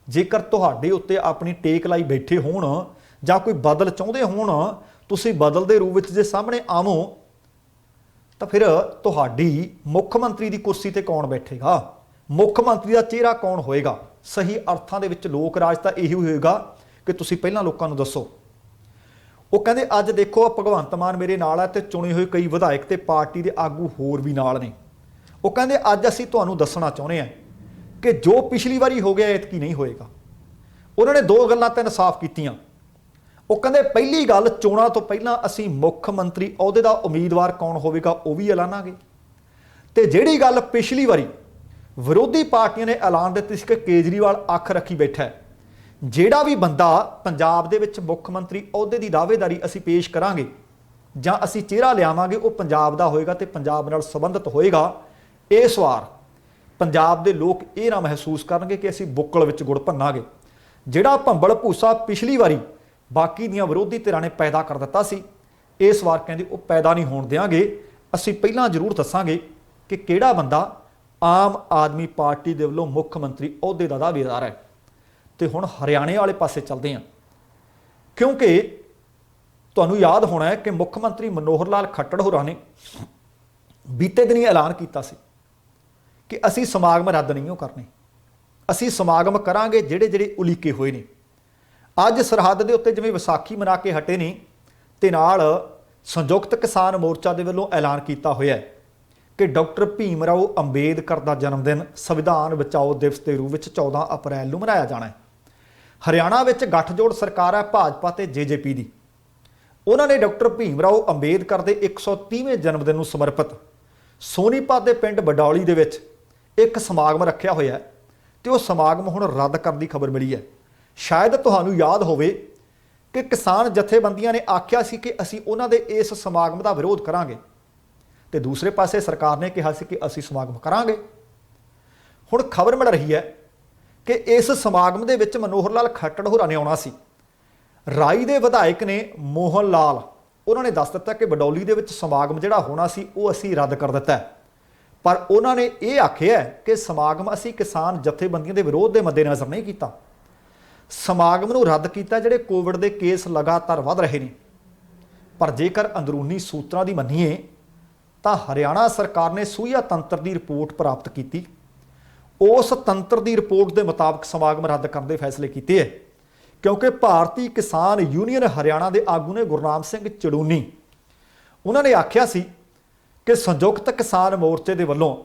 ਜੇਕਰ ਤੁਹਾਡੇ ਉੱਤੇ ਆਪਣੀ ਟੇਕ ਲਾਈ ਬੈਠੇ ਹੋਣ ਜਾਂ ਕੋਈ ਬਦਲ ਚਾਹੁੰਦੇ ਹੋਣ, ਤੁਸੀਂ ਬਦਲ ਦੇ ਰੂਪ ਵਿੱਚ ਜੇ ਸਾਹਮਣੇ ਆਵੋ ਤਾਂ ਫਿਰ ਤੁਹਾਡੀ ਮੁੱਖ ਮੰਤਰੀ ਦੀ ਕੁਰਸੀ ਤੇ ਕੌਣ ਬੈਠੇਗਾ? ਮੁੱਖ ਮੰਤਰੀ ਦਾ ਚਿਹਰਾ ਕੌਣ ਹੋਏਗਾ? ਸਹੀ ਅਰਥਾਂ ਦੇ ਵਿੱਚ ਲੋਕ ਰਾਜ ਤਾਂ ਇਹੀ ਹੋਏਗਾ ਕਿ ਤੁਸੀਂ ਪਹਿਲਾਂ ਲੋਕਾਂ ਨੂੰ ਦੱਸੋ। ਉਹ ਕਹਿੰਦੇ ਅੱਜ ਦੇਖੋ ਭਗਵੰਤ ਮਾਨ ਮੇਰੇ ਨਾਲ ਹੈ ਤੇ ਚੁਣੇ ਹੋਏ ਕਈ ਵਿਧਾਇਕ ਤੇ ਪਾਰਟੀ ਦੇ ਆਗੂ ਹੋਰ ਵੀ ਨਾਲ ਨੇ। ਉਹ ਕਹਿੰਦੇ ਅੱਜ ਅਸੀਂ ਤੁਹਾਨੂੰ ਦੱਸਣਾ ਚਾਹੁੰਦੇ ਹਾਂ ਕਿ ਜੋ ਪਿਛਲੀ ਵਾਰੀ ਹੋ ਗਿਆ ਐਤਕੀ ਨਹੀਂ ਹੋਏਗਾ। ਉਹਨਾਂ ਨੇ ਦੋ ਗੱਲਾਂ ਤਿੰਨ ਸਾਫ਼ ਕੀਤੀਆਂ। ਉਹ ਕਹਿੰਦੇ ਪਹਿਲੀ ਗੱਲ, ਚੋਣਾਂ ਤੋਂ ਪਹਿਲਾਂ ਅਸੀਂ ਮੁੱਖ ਮੰਤਰੀ ਅਹੁਦੇ ਦਾ ਉਮੀਦਵਾਰ ਕੌਣ ਹੋਵੇਗਾ ਉਹ ਵੀ ਐਲਾਨਾਂਗੇ। ਤੇ ਜਿਹੜੀ ਗੱਲ ਪਿਛਲੀ ਵਾਰੀ ਵਿਰੋਧੀ ਪਾਰਟੀਆਂ ਨੇ ਐਲਾਨ ਦਿੱਤੀ ਸੀ ਕਿ ਕੇਜਰੀਵਾਲ ਅੱਖ ਰੱਖੀ ਬੈਠਾ ਹੈ, ਜਿਹੜਾ ਵੀ ਬੰਦਾ ਪੰਜਾਬ ਦੇ ਵਿੱਚ ਮੁੱਖ ਮੰਤਰੀ ਅਹੁਦੇ ਦੀ ਦਾਅਵੇਦਾਰੀ ਅਸੀਂ ਪੇਸ਼ ਕਰਾਂਗੇ ਜਾਂ ਅਸੀਂ ਚਿਹਰਾ ਲਿਆਵਾਂਗੇ, ਉਹ ਪੰਜਾਬ ਦਾ ਹੋਏਗਾ ਤੇ ਪੰਜਾਬ ਨਾਲ ਸੰਬੰਧਿਤ ਹੋਏਗਾ। ਇਸ ਵਾਰ ਪੰਜਾਬ ਦੇ ਲੋਕ ਇਹ ਨਾ ਮਹਿਸੂਸ ਕਰਨਗੇ ਕਿ ਅਸੀਂ ਬੁੱਕਲ ਵਿੱਚ ਗੁੜ ਭੰਨਾਂਗੇ। ਜਿਹੜਾ ਭੰਬਲ ਭੂਸਾ ਪਿਛਲੀ ਵਾਰੀ ਬਾਕੀ ਦੀਆਂ ਵਿਰੋਧੀ ਧਿਰਾਂ ਨੇ ਪੈਦਾ ਕਰ ਦਿੱਤਾ ਸੀ, ਇਸ ਵਾਰ ਕਹਿੰਦੇ ਉਹ ਪੈਦਾ ਨਹੀਂ ਹੋਣ ਦਿਆਂਗੇ। ਅਸੀਂ ਪਹਿਲਾਂ ਜ਼ਰੂਰ ਦੱਸਾਂਗੇ ਕਿ ਕਿਹੜਾ ਬੰਦਾ ਆਮ ਆਦਮੀ ਪਾਰਟੀ ਦੇ ਵੱਲੋਂ ਮੁੱਖ ਮੰਤਰੀ ਅਹੁਦੇ ਦਾ ਦਾਅਵੇਦਾਰ ਹੈ। ਤੇ ਹੁਣ ਹਰਿਆਣੇ ਵਾਲੇ ਪਾਸੇ ਚੱਲਦੇ ਹਾਂ, ਕਿਉਂਕਿ ਤੁਹਾਨੂੰ ਯਾਦ ਹੋਣਾ ਹੈ ਕਿ ਮੁੱਖ ਮੰਤਰੀ ਮਨੋਹਰ ਲਾਲ ਖੱਟੜ ਹੋਰਾਂ ਨੇ ਬੀਤੇ ਦਿਨੀ ਐਲਾਨ ਕੀਤਾ ਸੀ ਕਿ ਅਸੀਂ ਸਮਾਗਮ ਰੱਦ ਨਹੀਂ ਕਰਨੇ, ਅਸੀਂ ਸਮਾਗਮ ਕਰਾਂਗੇ ਜਿਹੜੇ ਜਿਹੜੇ ਉਲੀਕੇ ਹੋਏ ਨੇ। ਅੱਜ ਸਰਹੱਦ ਦੇ ਉੱਤੇ ਜਿਵੇਂ ਵਿਸਾਖੀ ਮਨਾ ਕੇ ਹਟੇ ਨੇ ਤੇ ਨਾਲ ਸੰਯੁਕਤ ਕਿਸਾਨ ਮੋਰਚਾ ਦੇ ਵੱਲੋਂ ਐਲਾਨ ਕੀਤਾ ਹੋਇਆ ਹੈ ਕਿ ਡਾਕਟਰ ਭੀਮ ਰਾਓ ਅੰਬੇਦਕਰ ਦਾ ਜਨਮ ਦਿਨ ਸੰਵਿਧਾਨ ਬਚਾਓ ਦਿਵਸ ਦੇ ਰੂਪ ਵਿੱਚ 14 ਅਪ੍ਰੈਲ ਨੂੰ ਮਨਾਇਆ ਜਾਣਾ ਹੈ। ਹਰਿਆਣਾ ਵਿੱਚ ਗੱਠਜੋੜ ਸਰਕਾਰ ਹੈ ਭਾਜਪਾ ਤੇ ਜੇਜੇਪੀ ਦੀ। ਉਹਨਾਂ ਨੇ ਡਾਕਟਰ ਭੀਮ ਰਾਓ ਅੰਬੇਦਕਰ ਦੇ 130ਵੇਂ ਜਨਮ ਦਿਨ ਨੂੰ ਸਮਰਪਿਤ ਸੋਨੀਪਤ ਦੇ ਪਿੰਡ ਬਡੌਲੀ ਦੇ ਵਿੱਚ ਇੱਕ ਸਮਾਗਮ ਰੱਖਿਆ ਹੋਇਆ ਹੈ ਤੇ ਉਹ ਸਮਾਗਮ ਹੁਣ ਰੱਦ ਕਰਨ ਦੀ ਖਬਰ ਮਿਲੀ ਹੈ। ਸ਼ਾਇਦ ਤੁਹਾਨੂੰ ਯਾਦ ਹੋਵੇ ਕਿ ਕਿਸਾਨ ਜਥੇਬੰਦੀਆਂ ਨੇ ਆਖਿਆ ਸੀ ਕਿ ਅਸੀਂ ਉਹਨਾਂ ਦੇ ਇਸ ਸਮਾਗਮ ਦਾ ਵਿਰੋਧ ਕਰਾਂਗੇ ਤੇ ਦੂਸਰੇ ਪਾਸੇ ਸਰਕਾਰ ਨੇ ਕਿਹਾ ਸੀ ਕਿ ਅਸੀਂ ਸਮਾਗਮ ਕਰਾਂਗੇ। ਹੁਣ ਖਬਰ ਮਿਲ ਰਹੀ ਹੈ ਕਿ ਇਸ ਸਮਾਗਮ ਦੇ ਵਿੱਚ ਮਨੋਹਰ ਲਾਲ ਖੱਟੜ ਹੋਰਾਂ ਨੇ ਆਉਣਾ ਸੀ। ਰਾਈ ਦੇ ਵਿਧਾਇਕ ਨੇ ਮੋਹਨ ਲਾਲ, ਉਹਨਾਂ ਨੇ ਦੱਸ ਦਿੱਤਾ ਕਿ ਬਡੌਲੀ ਦੇ ਵਿੱਚ ਸਮਾਗਮ ਜਿਹੜਾ ਹੋਣਾ ਸੀ ਉਹ ਅਸੀਂ ਰੱਦ ਕਰ ਦਿੱਤਾ ਹੈ। ਪਰ ਉਹਨਾਂ ਨੇ ਇਹ ਆਖਿਆ ਕਿ ਸਮਾਗਮ ਅਸੀਂ ਕਿਸਾਨ ਜਥੇਬੰਦੀਆਂ ਦੇ ਵਿਰੋਧ ਦੇ ਮੱਦੇਨਜ਼ਰ ਨਹੀਂ ਕੀਤਾ। ਸਮਾਗਮ ਨੂੰ ਰੱਦ ਕੀਤਾ ਜਿਹੜੇ ਕੋਵਿਡ ਦੇ ਕੇਸ ਲਗਾਤਾਰ ਵਧ ਰਹੇ ਨੇ। ਪਰ ਜੇਕਰ ਅੰਦਰੂਨੀ ਸੂਤਰਾਂ ਦੀ ਮੰਨੀਏ ਤਾਂ ਹਰਿਆਣਾ ਸਰਕਾਰ ਨੇ ਸੂਈਆ ਤੰਤਰ ਦੀ ਰਿਪੋਰਟ ਪ੍ਰਾਪਤ ਕੀਤੀ। ਉਸ ਤੰਤਰ ਦੀ ਰਿਪੋਰਟ ਦੇ ਮੁਤਾਬਕ ਸਮਾਗਮ ਰੱਦ ਕਰਨ ਦੇ ਫੈਸਲੇ ਕੀਤੇ ਹੈ ਕਿਉਂਕਿ ਭਾਰਤੀ ਕਿਸਾਨ ਯੂਨੀਅਨ ਹਰਿਆਣਾ ਦੇ ਆਗੂ ਨੇ ਗੁਰਨਾਮ ਸਿੰਘ ਚੜੂਨੀ, ਉਹਨਾਂ ਨੇ ਆਖਿਆ ਸੀ ਕਿ ਸੰਯੁਕਤ ਕਿਸਾਨ ਮੋਰਚੇ ਦੇ ਵੱਲੋਂ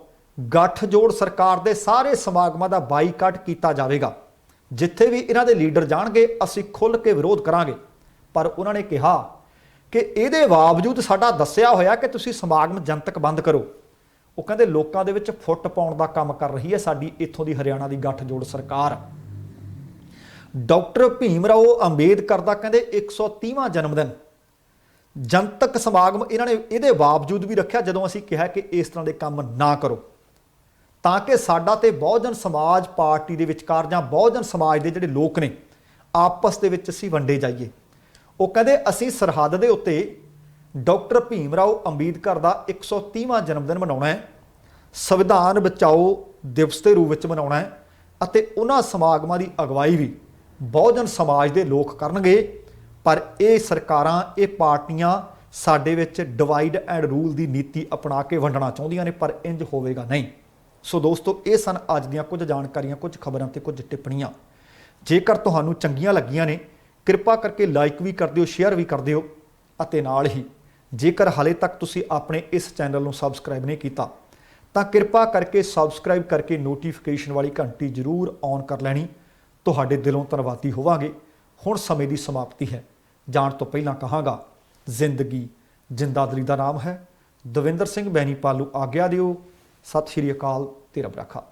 ਗੱਠਜੋੜ ਸਰਕਾਰ ਦੇ ਸਾਰੇ ਸਮਾਗਮਾਂ ਦਾ ਬਾਈਕਾਟ ਕੀਤਾ ਜਾਵੇਗਾ। ਜਿੱਥੇ ਵੀ ਇਹਨਾਂ ਦੇ ਲੀਡਰ ਜਾਣਗੇ ਅਸੀਂ ਖੁੱਲ੍ਹ ਕੇ ਵਿਰੋਧ ਕਰਾਂਗੇ। ਪਰ ਉਹਨਾਂ ਨੇ ਕਿਹਾ ਕਿ ਇਹਦੇ ਬਾਵਜੂਦ ਸਾਡਾ ਦੱਸਿਆ ਹੋਇਆ ਕਿ ਤੁਸੀਂ ਸਮਾਗਮ ਜਨਤਕ ਬੰਦ ਕਰੋ। ਉਹ ਕਹਿੰਦੇ ਲੋਕਾਂ ਦੇ ਵਿੱਚ ਫੁੱਟ ਪਾਉਣ ਦਾ ਕੰਮ ਕਰ ਰਹੀ ਹੈ ਸਾਡੀ ਇੱਥੋਂ ਦੀ ਹਰਿਆਣਾ ਦੀ ਗੱਠਜੋੜ ਸਰਕਾਰ। ਡਾਕਟਰ ਭੀਮ ਰਾਓ ਅੰਬੇਦਕਰ ਦਾ ਕਹਿੰਦੇ 130ਵਾਂ ਜਨਮ ਦਿਨ ਜਨਤਕ ਸਮਾਗਮ ਇਹਨਾਂ ਨੇ ਇਹਦੇ ਬਾਵਜੂਦ ਵੀ ਰੱਖਿਆ ਜਦੋਂ ਅਸੀਂ ਕਿਹਾ ਕਿ ਇਸ ਤਰ੍ਹਾਂ ਦੇ ਕੰਮ ਨਾ ਕਰੋ, ਤਾਂ ਕਿ ਸਾਡਾ ਤੇ ਬਹੁਜਨ ਸਮਾਜ ਪਾਰਟੀ ਦੇ ਵਿਚਕਾਰ ਜਾਂ ਬਹੁਜਨ ਸਮਾਜ ਦੇ ਜਿਹੜੇ ਲੋਕ ਨੇ ਆਪਸ ਦੇ ਵਿੱਚ ਅਸੀਂ ਵੰਡੇ ਜਾਈਏ। ਉਹ ਕਹਿੰਦੇ ਅਸੀਂ ਸਰਹੱਦ ਦੇ ਉੱਤੇ ਡਾਕਟਰ ਭੀਮ ਰਾਓ ਅੰਬੇਦਕਰ ਦਾ 130ਵਾਂ ਜਨਮ ਦਿਨ ਮਨਾਉਣਾ ਹੈ, ਸੰਵਿਧਾਨ ਬਚਾਓ ਦਿਵਸ ਦੇ ਰੂਪ ਵਿੱਚ ਮਨਾਉਣਾ ਹੈ ਅਤੇ ਉਹਨਾਂ ਸਮਾਗਮਾਂ ਦੀ ਅਗਵਾਈ ਵੀ ਬਹੁਜਨ ਸਮਾਜ ਦੇ ਲੋਕ ਕਰਨਗੇ। ਪਰ ਇਹ ਸਰਕਾਰਾਂ, ਇਹ ਪਾਰਟੀਆਂ ਸਾਡੇ ਵਿੱਚ ਡਿਵਾਈਡ ਐਂਡ ਰੂਲ ਦੀ ਨੀਤੀ ਅਪਣਾ ਕੇ ਵੰਡਣਾ ਚਾਹੁੰਦੀਆਂ ਨੇ, ਪਰ ਇੰਜ ਹੋਵੇਗਾ ਨਹੀਂ। ਸੋ ਦੋਸਤੋ, ਇਹ ਸਨ ਅੱਜ ਦੀਆਂ ਕੁਝ ਜਾਣਕਾਰੀਆਂ, ਕੁਝ ਖਬਰਾਂ ਤੇ ਕੁਝ ਟਿੱਪਣੀਆਂ। ਜੇਕਰ ਤੁਹਾਨੂੰ ਚੰਗੀਆਂ ਲੱਗੀਆਂ ਨੇ ਕਿਰਪਾ ਕਰਕੇ ਲਾਈਕ ਵੀ ਕਰ ਦਿਓ, ਸ਼ੇਅਰ ਵੀ ਕਰ ਦਿਓ ਅਤੇ ਨਾਲ ਹੀ ਜੇਕਰ ਹਾਲੇ ਤੱਕ ਤੁਸੀਂ ਆਪਣੇ ਇਸ ਚੈਨਲ ਨੂੰ ਸਬਸਕ੍ਰਾਈਬ ਨਹੀਂ ਕੀਤਾ ਤਾਂ ਕਿਰਪਾ ਕਰਕੇ ਸਬਸਕ੍ਰਾਈਬ ਕਰਕੇ ਨੋਟੀਫਿਕੇਸ਼ਨ ਵਾਲੀ ਘੰਟੀ ਜ਼ਰੂਰ ਔਨ ਕਰ ਲੈਣੀ। ਤੁਹਾਡੇ ਦਿਲੋਂ ਧੰਨਵਾਦੀ ਹੋਵਾਂਗੇ। ਹੁਣ ਸਮੇਂ ਦੀ ਸਮਾਪਤੀ ਹੈ। ਜਾਣ ਤੋਂ ਪਹਿਲਾਂ ਕਹਾਂਗਾ, ਜ਼ਿੰਦਗੀ ਜਿੰਦਾਦਲੀ ਦਾ ਨਾਮ ਹੈ। ਦਵਿੰਦਰ ਸਿੰਘ ਬੈਨੀਪਾਲ ਨੂੰ ਆਗਿਆ ਦਿਓ। ਸਤਿ ਸ਼੍ਰੀ ਅਕਾਲ ਤੇ ਰੱਬ ਰਾਖਾ।